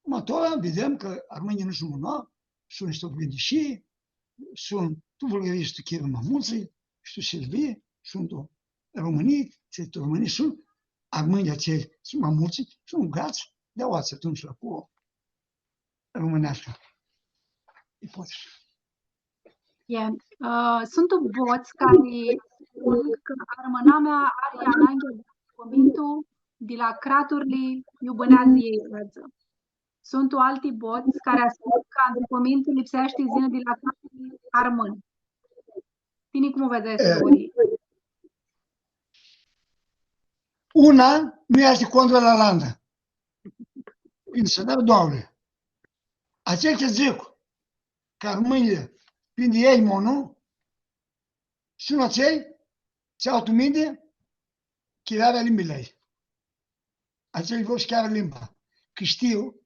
Mătora, vedem că armânii nu sunt una, sunt niște gândișii, sunt tu vulgăriști chiar Mamuții, și tu Silvie, sunt românii, românii sunt armânii acei, sunt Mamuții, sunt gați, de oață atunci la cu românească. Sunt boți care spun că armâna mea are ananghe cuvântul de la craturile iubânează ei răță. Sunt alți boți care spun că antrepomintul lipsește zină de la craturile armân. Tine cum vedeți teorii? Una nu este contra la landă. Însă, dar, Doamne, aceștia zic că armânile prin ei monu, sunt acei ce au tumide chiar avea limbile ei. Acei vor și chiar limba. Că știu,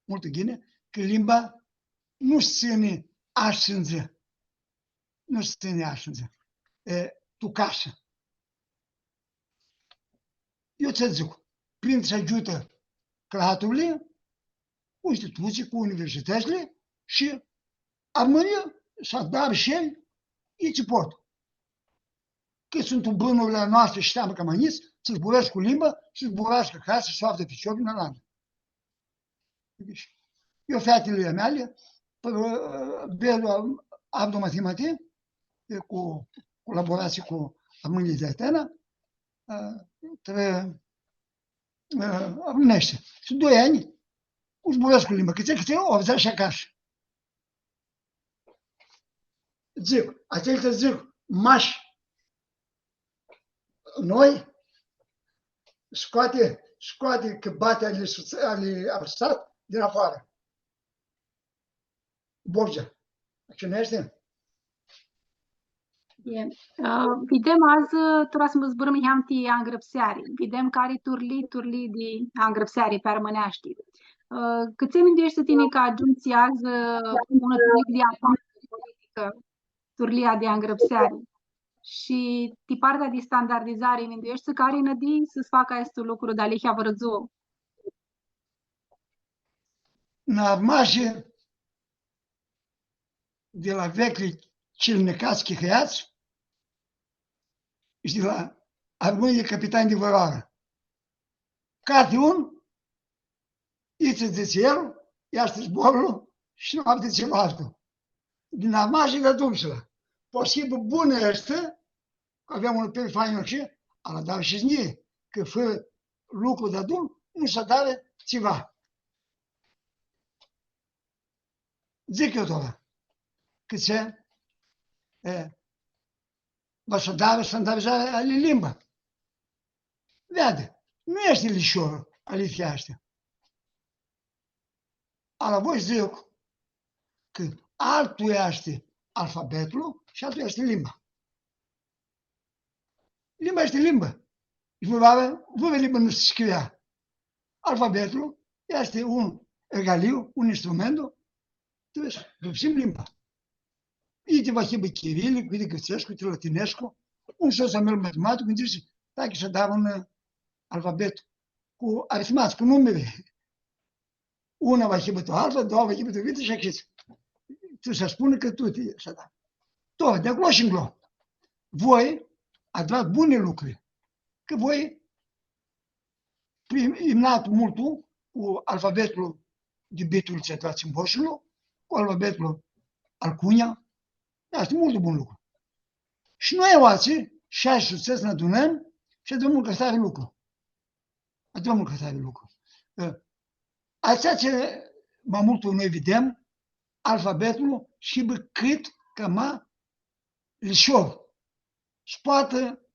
multă ghine, că limba nu se ține așânză. Nu se ține așânză. Tu casă. Eu ți zic, prin să ajută craturile, cu instituții, cu universitățile și armânia să dar și el, ei ce pot. Că sunt în bunurile noastre și teamă că măniți, să zburească cu limba, să zburească acasă, să soaftă piciorul în landă. Eu fetele mele, abdo matematică, cu colaborație cu Armânie de Atena, românește. Și 2 ani, zburesc cu limba, câte 80 și acasă. Zic, aceltă zic, mași, noi, scoate că bate al stat din afară. Borgia. Cine este? Videm azi, τώρα să mă zburăm iamti angrăpseari. Videm care turli di angrăpseari pe armânești. Câți amintești tine că ajungi azi una turli de politică, turlia de angrăpseari. Și ti partea de standardizare amintești care nădi să-ți facă acest lucru, dar le vărăzu. Na armaje de la vechli cilnecați hăiați și de la armânie capitani de văroară. Cade un, iți de el, iaște zborul și noapte celălalt. Din armaje de dumsă. Posibil bună este, că aveam un pe fain și, ala dar și znie, că fără lucru de dum, nu se dare ceva. Zic eu tot, că ce vă să dare standardizare ale limba. Vede, nu este lișor aliția asta. Ala voi zic că altul este alfabetul și altul este limba. Limba este limba. Și voi limba nu se scria. Alfabetul este un regaliu, un instrument, trebuie să găsim limba. Идите в хиба кирилик, види грецешко, ти латинешко, un să se merg matematic, îmi zice, dacă să dau un alfabet cu aritmatic, cu numere. Una va hibă tu alta, doua va hibă tu vită și achiți. Tu să spune că tu te să da. Tot, de acolo și încolo. Voi ați luat bune lucruri. Că voi imnat multul cu alfabetul de bitul ce dați în boșul, cu alfabetul al cunia. Asta e mult bun lucru. Și noi, oații, 6 succes ne adunăm și dăm mult căstare lucru. Dăm mult căstare lucru. Asta ce mai mult noi vedem, alfabetul și cât că mai lișor. Spată.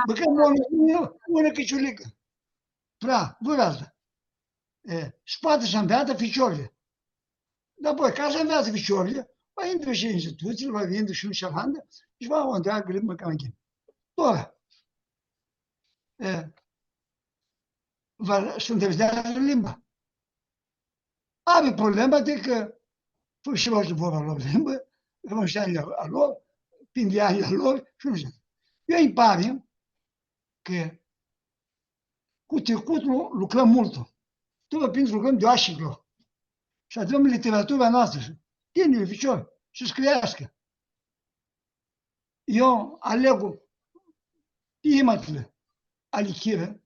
Băcăm una căciulică. Prea, vârăză. Spată și-am beată ficiorile. Dar apoi, ca să înveață ficiorile, va intră și instituțiile, va vinde și un șafandă și va o întreagă ritmă ca închin. Tot. Să întrevedează limba. Are problema de că și vor vorba lor limbă, rămâșteanii a lor, pindianii a lor și nu știu. Eu îmi pare că cu trecutul lucrăm mult. Tot pentru lucrăm de oașiclo. Și avem literatura noastră, tinerii ficiori, și scriească. Eu aleg pimatele ale Chiră,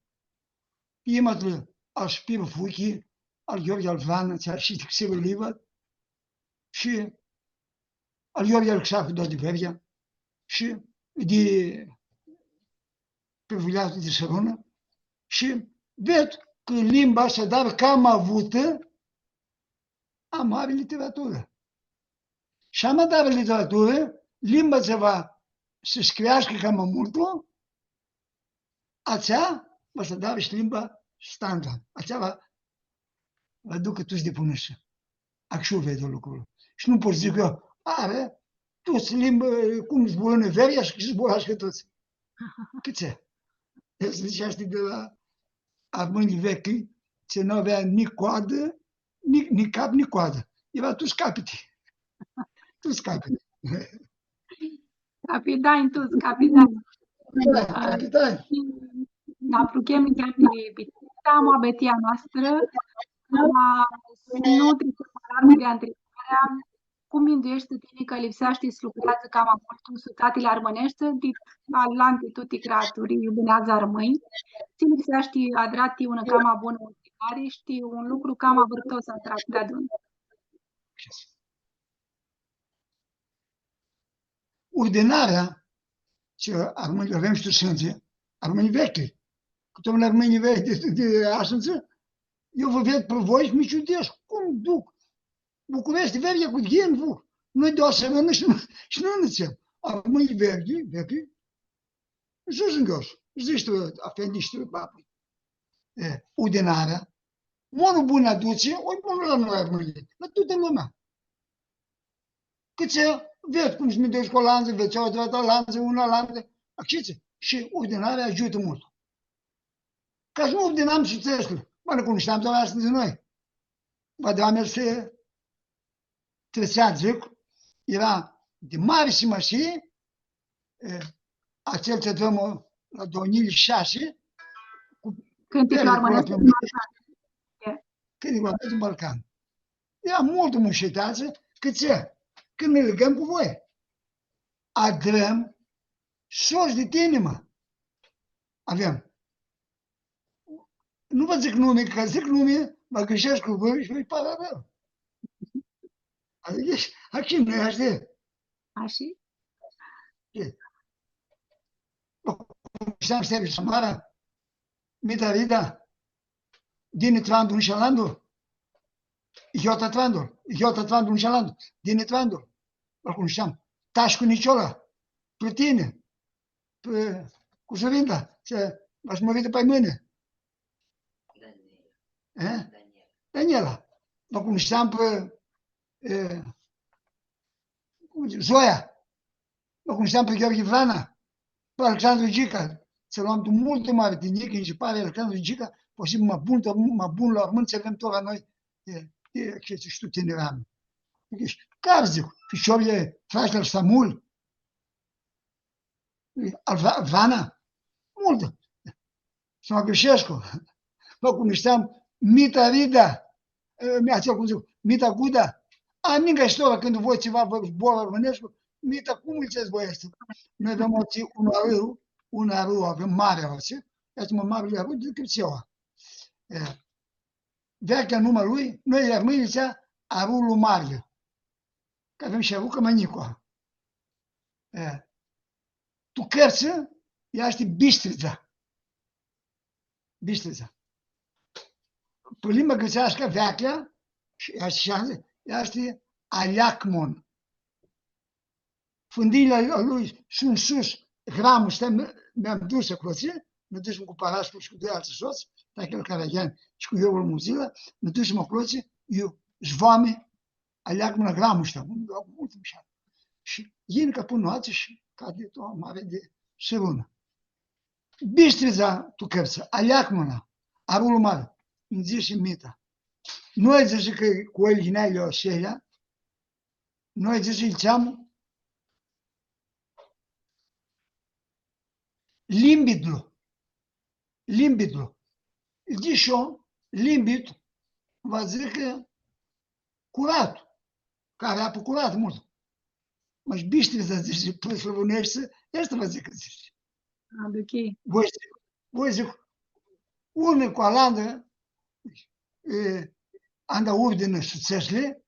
pimatele al Spirul Fuchii, al Gheorghe Alvan, și Xirul Liva, și al Gheorghe Alexandru de Vergea, și de Privileazul de Sărună, și ved că limba asta, dar cam avută, am mare literatură. Și am dat literatură, limba se va să-și crească cam multul, aceea va să dau și limba standard. Aceea va ducă tu-ți depunești. Așa vede lucrul. Și nu poți zic eu, are, tu-ți limbă, cum zbură veria și zburășcă toți. Câte? Zice asta de la armânii vechi, ce nu avea nici coadă, nici cap, nici coadă. Era tu scapiti. Tu scapiti. Capitani, tu capitani. Capitani. Napruchem de bitita, moabetia noastră, nu trebuie să de întrebarea cum minduiești tu tine că lipsește și lucrează cam mult sutatile armânește, dit allanti tutti creaturii iubinează armâni, ți lipsește adrati una cama bună utilare, știi un lucru cam avârtos într-a de adun. Ordinarea ce armâni avem și tu sânge, armâni vechi. Că domnule armâni vechi de asânță, eu vă ved pe voi și mi ciudesc. Cum duc? București veche cu ghin, vu. Noi de o săptămână și nu înțeleg. Armâni vechi, sus în jos. Zici tu, afendiști tu, babă. Ordinarea. Monul bun aduce, ori bunul la noi armâni. La toată lumea. Că ce vezi cum se mintești cu o lanță, vezi o altă lanță, una lanță, acțiți. Și ordinarea ajută mult. Ca să nu ordinam succesul. Mă nu cunoșteam de astăzi de noi. Vă doamne să trecea, zic, era de mare simăsie, acel ce dăm la 2006, Cânticul armănesc. Cânticul armănesc Balcan. Era multă mușeteață, că ce? Când ne legăm cu voi, adrăm sorți de tine, mă. Avem. Nu vă zic nume, că zic nume, mă greșesc cu voi și îi pare rău. Adică, aici nu e așa. Așa? Știam să Samara, Mita Vida, Dini Tvandu Nșalandu, Iota Tvandu Nșalandu, Dini Tvandu, îl cunoșteam, Tașcu Niciola, pe tine, cu Sorinta, v-ați mărit pe mâine. Daniela. Vă cunoșteam pe Zoia, vă cunoșteam pe Gheorghe Vrana, pe Alexandru Gica. Să luam mult mare din ei, și pare Alexandru Gica, posibil mă bun la urmânt să avem tot la noi, ce știu tineram. Care zic, ficiorile frașilor Samul, Vrana, mult. Să mă greșescu. Vă cunoșteam Mita Vida, Mita Guda, ninga istoria când voi ceva boală românescu, Mita, cum îl ziceți voi asta? Noi avem un râu, avem mare roție, iată mă mare râu decât seua. Vechea numai lui, noi iar mâine zicea arul lui Marle, că avem și arul Cămănicoa. Tu cărță, ea este Bistrița. Bistrița. Pe limba găsească vechea, ea este Aliacmon. Fundiile lui sunt sus, gramul mi-am dus să cloție, mă ducem cu Paraspul și cu doi alți soți, Tachel Caragian și cu eu Muzila, mă ducem o cloție, eu zvoame, Aliacmon la gramul ăsta, mult mișat. Și ei încă pun noață și cade o mare de sărună. Bistrița tu cărță, Aliacmona, arul mare, îmi zice Mita. Noi zice că cu el ginea o seria, noi zice îl ceamă limbidlu. Zice eu, limbid, vă zic că curat, care apă curat mult. Mă și Bistrița zice, pe slăvunește, asta vă zic că zice. Ok. Voi zic, unul cu alandă, anda ordine succesle,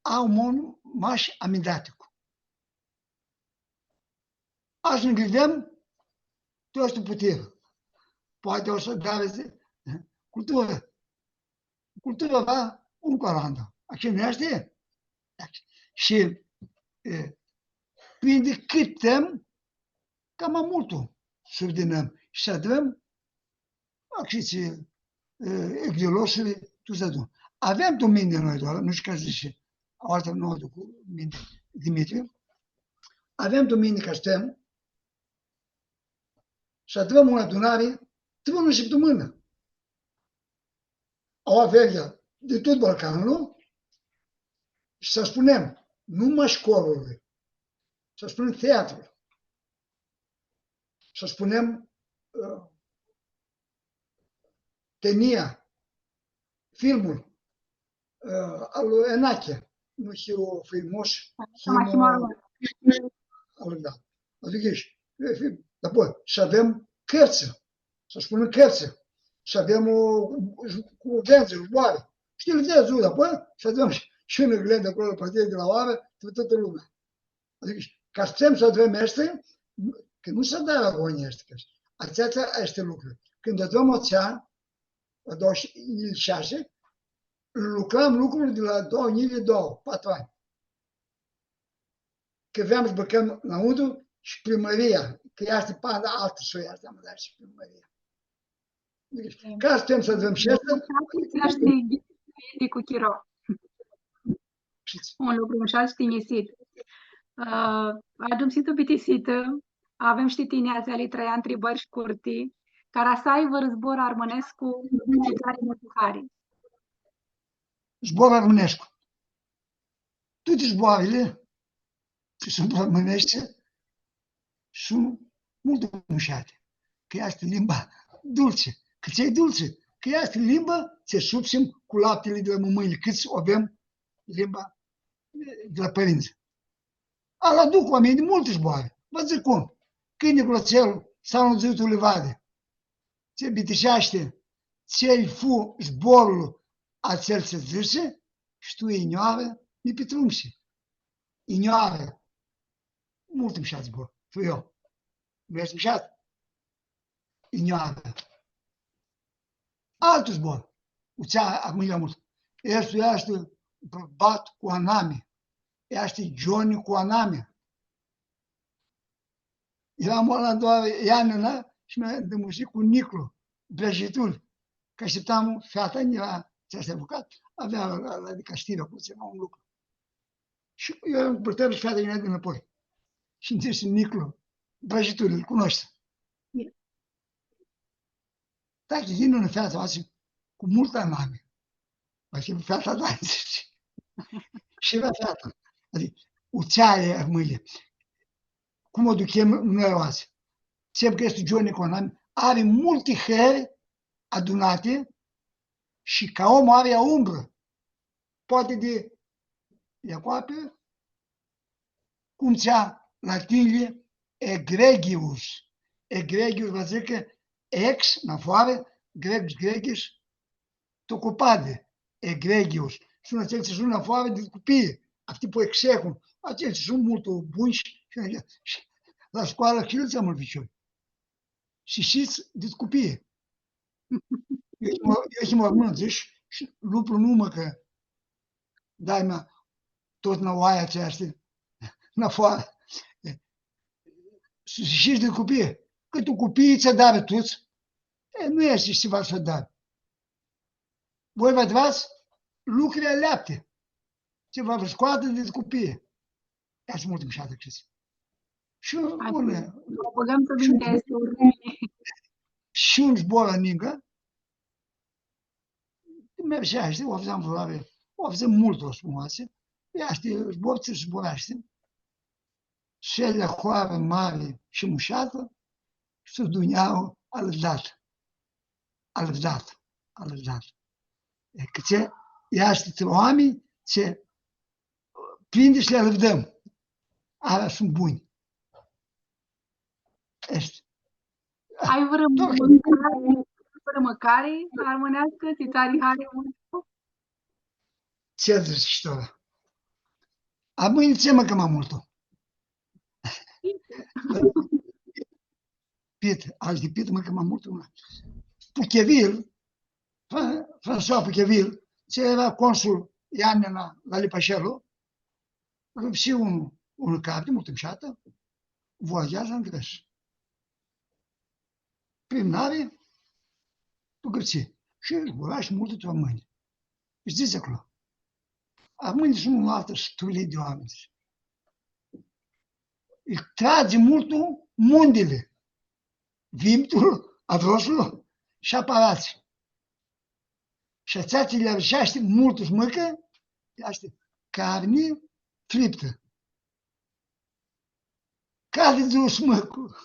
au mon maș amindaticu. Așa ne gândeam, tot este putere. Poate o să dare cultură. Cultura va un cu alandă. Așa nu este? Și prinde cât tem, cam multul să ordinăm. Și să dăm, acțiți, ecdiolosele, tu să dăm. Avem domenii noi doar, nu știu ca zice, o altă nouă cu mine, Dimitrie. Avem domenii ca stăm, să dăm o adunare, trebuie în săptămână. O avea de tot Balcanul și să spunem, numai școlului, să spunem teatrul, să spunem tenia, filmul al lui Enache, nu hiu frumos, da. Adică, apoi, să avem cărță, să spunem cărță, să avem cu venză, zboare. Știi, le dea zul, apoi, să avem și un gled acolo, partide de la oară, toată lumea. Adică, ca să putem să avem este, că nu se dă la agonia este, atâția este lucruri. Când avem oțean, la 2006, lucram lucruri de la 2002, 4 ani. Că aveam să băcăm înăuntru și primăria, că ea este pada altă să ia, am dat și primăria. Deci, ca să putem să avem și asta... cu Chiro. Un lucru așa știnisit. Adumsitul pitisită, avem știtiniața ali trăia întrebări scurti, care să aibă războr armănescu de care mătuhari. Zbor armănescu. Toate zboarele ce sunt armănește sunt mult mușate. Că este limba dulce. Că ce e dulce? Că este limba ce subțim cu laptele de la mămâini, cât avem limba de la părinți. Ala duc oamenii de multe zboare. Vă zic cum. Câine cu lățelul sau în ziutul livade. Ce bitișește, ce-i fu zborul a cel ce zice, și tu inioară, mi petrunși. Inioară. Mult îmi șat zbor. Tu eu. Vezi îmi șat? Inioară. Altul zbor. Uțea, acum e mult. Este bărbat cu aname. Este Johnny cu aname. Eram la doar Ianina și mi-a dămușit cu Niclu, brăjitul. Că așteptam fata, era ce-a avucat, avea la de Caștilă, cu ceva un lucru. Și eu eram cu bărtărul și fata venea din înapoi. Și îmi zice Niclu, brăjitul, îl cunoști. Dar din una fata, cu multă aname. Ba și fata, da, zice. Și era fata. Adică, uțeaie mâine. Cum o ducem noi azi? Semn că este Johnny Conan, are multe hări adunate și ca om are umbră. Poate de aproape, cum ți-a latinile egregius. Egregius vă zic că ex, în afară, gregius, tocopade, egregius. Sunt acele ce sunt în afară de copii, tipo execum. Acele ce sunt mult buni și la școală și îți am un vicioi. Și știți de copii. Eu mă rămân, zici, și lucru numai că dai-mă tot în oaia aceasta, în afară. Și știți de copii. Că tu copiii ți-a dat toți, nu este ceva să da. Voi vă dați lucrurile aleapte. Ce vă scoate de copii. Ea sunt mult mișată, știți. Și un zbor în ningă, mergea, știi, o făceam valoare, o făceam mult o spumoase, ea știi, zborțe și zboraște, și ele hoară mare și mușată, și se duneau alăzat. Că ce, ea știi, oameni ce prinde și le alăvdăm. Alea sunt buni. Este. Ai vreo măcare armânească, țitari hare mult? Ce zici tu? A mâine ce măcăm multul? Pit, azi de pit măcăm multul. Puchevil, François Puchevil, ce era consul Ianina la Lipașelu, și un cap de mult îmșată, voiajează în Greș. Prin nave, tu găsi. Și zbura și multe români. Și zice acolo. Românii sunt un altă stule de oameni. Îi trage multul mundele. Vimtul, adrosul și aparații. Și ațațile arșește multul și măcă, este carne friptă. Care dus măcu?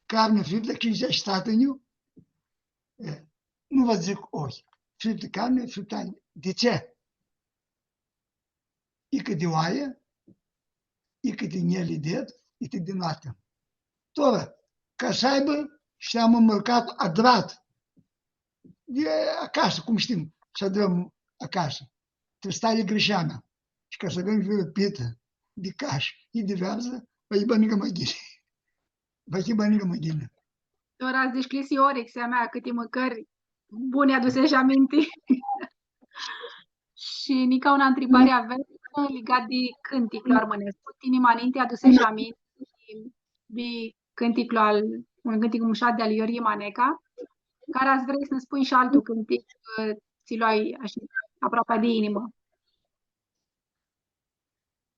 Carne friptă, când se stat în eu? Nu vă zic ochi. Friptă carne, friptă. De ce? e cât de oaie, e cât de nelidet, e cât de noapte. Tora, ca să aibă, și am îmărcat adrat de acasă, cum știm, să dăm acasă. Trebuie să stai greșeala. Și ca să avem pită de caș e de viață, va e bănică măghine. Va e bănică măghine. Tora, ați desclisi orexia mea, câte măcări bune aduse și aminti. Și Nica, una întrebare avem legat de cânticul armănesc. Inima înainte aduse și aminti de cânticul un cântic mușat de al Iorie Maneca, care ați vrea să ne spui și altul cântic, ți luai așa, aproape de inimă.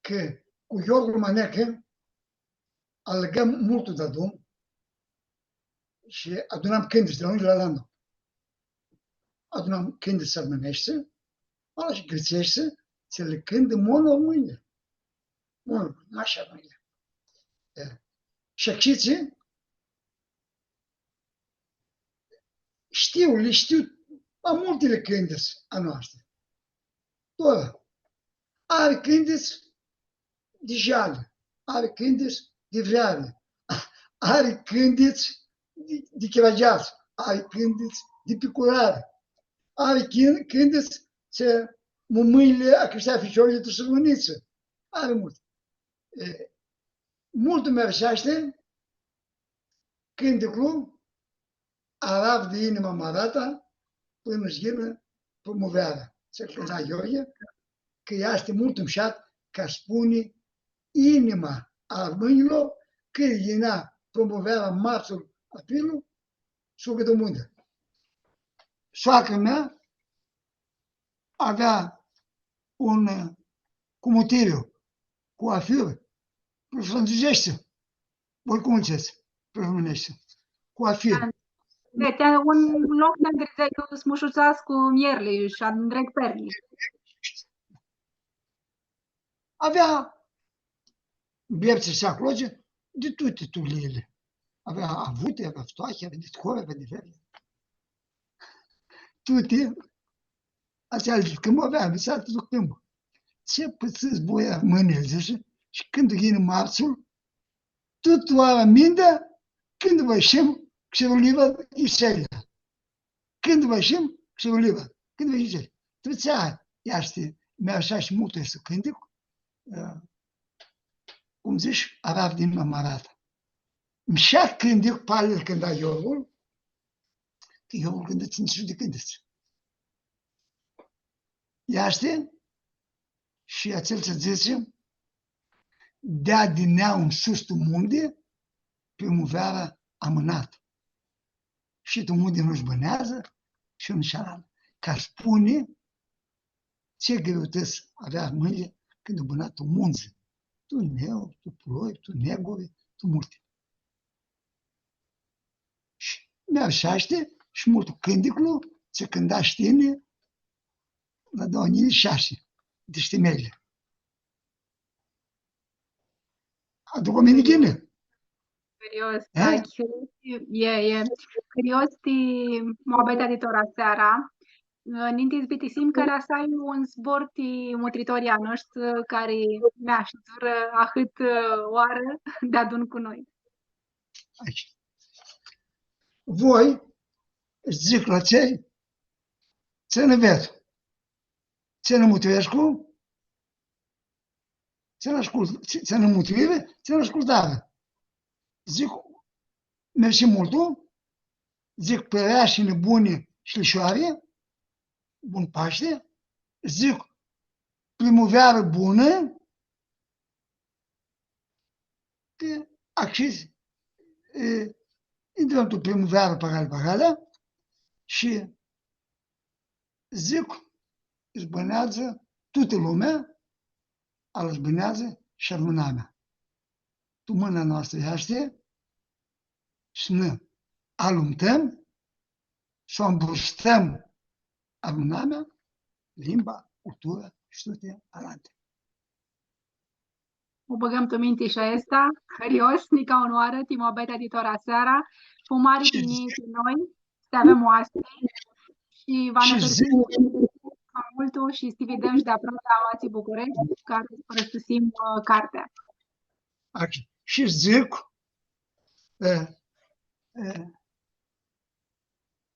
Că cu Iorgu Maneca alergăm mult de drum și adunam cântece de la unii la landul. Adunam cântece armănește, ala și grățește, să le cântă mono mâine. Mono, așa mâine. Și acțiții le știu a multele cântece a noastră. Toată. Are cântece de jale, are cântece de vreale, are cântece de chivagheață, are cântece de picurare, are cântece să mâinile a creștea ficiorile de sărbuniță. Are mult. Mult mergește cântecul Arav de inima marata până își ghimă promovarea. Se cânta Iorie, că ea este mult umșat ca spune inima armânilor că ea promovarea marțul aprilul sub de munde. Soacra mea avea un cumuteriu cu afiră, franțuzește, oricum înțeles, românește, cu afiră. Deci, un loc de îngrijire smușuțați cu mierli și îndreg perli. Avea biepțe și acloge de toate tuliile. Avea avute, avea ftoache, avea de score, avea de verde. Toate, așa zic, când avea visat de câmp. Ce pățâți boia mâinile, zice, și când vine marțul, tot oara mindea, când vă ieșim, și oliva e seria. Când vă ieșim, și oliva. Când vă ieșim, trățea, ea știe, mi-a așa și mult este cântec, cum zici, Arav din Mamarata. Mi-și cântec palele când a Iorul, că Iorul când ține și de cântece. Ea știe, și acel să zice, dea din ea un sustul munde, primăvara amânat. Și tu munde nu-și bânează și nu șaran. Ca spune ce greutăți avea mâinile când a bânat o munză. Tu neu, tu ploi, tu neguri, tu multe. Și mi-așaște și mult cântecul ce cânta știne la 2006 de știmele. Aduc o minighine. Curios, curios de moabeta de tora seara. Ninti zbitisim care sai un zbor de motritoria noștri care mi-aștură ahât oară de adun cu noi. Aici. Voi zic la cei ce ne ved, ce ne mutuiescu, ce ne mutuire, ce ne ascultare. Zic, mersi multul, zic pereașine bune și lișoare, bun Paște, zic primăvară bună, că acces, intrăm tu primăvară pagale, și zic, îți bânează toată lumea, îți bânează și armâna mea. Tu mâna noastră iaște și ne alumtăm și o îmbrustăm armâna mea, limba, cultura și toate alante. O băgăm tu minte și asta, curios, nica onoară, timo abeta de tora seara, cu mari tinii noi, să avem oaspe și vă mult și Stevie Dăm și de aproape Amații București, care răsusim cartea. Și zic,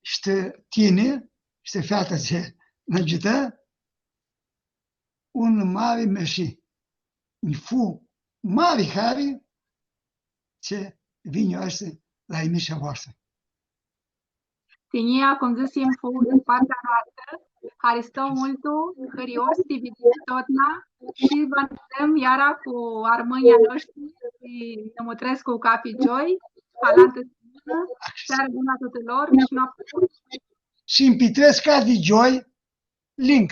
este tine, este fata ce Nagita, un mare mersi. Îi fu mare care ce vine astăzi la emisia voastră. Tinia, cum zisim, fu din partea noastră, care stau multul, cărios, Stevie Totna, și vă întâlnim iara cu armânia noștri, și Nămutrescu Capi Joy, Alantă Simonă, seară bună tuturor și noapte bună. Și îmi pitresc Capi Joy, link.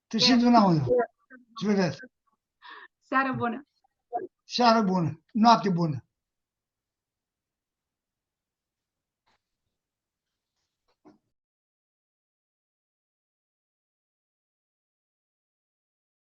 Te simt un audă. Să vedeți. Seară bună. Seară bună. Noapte bună.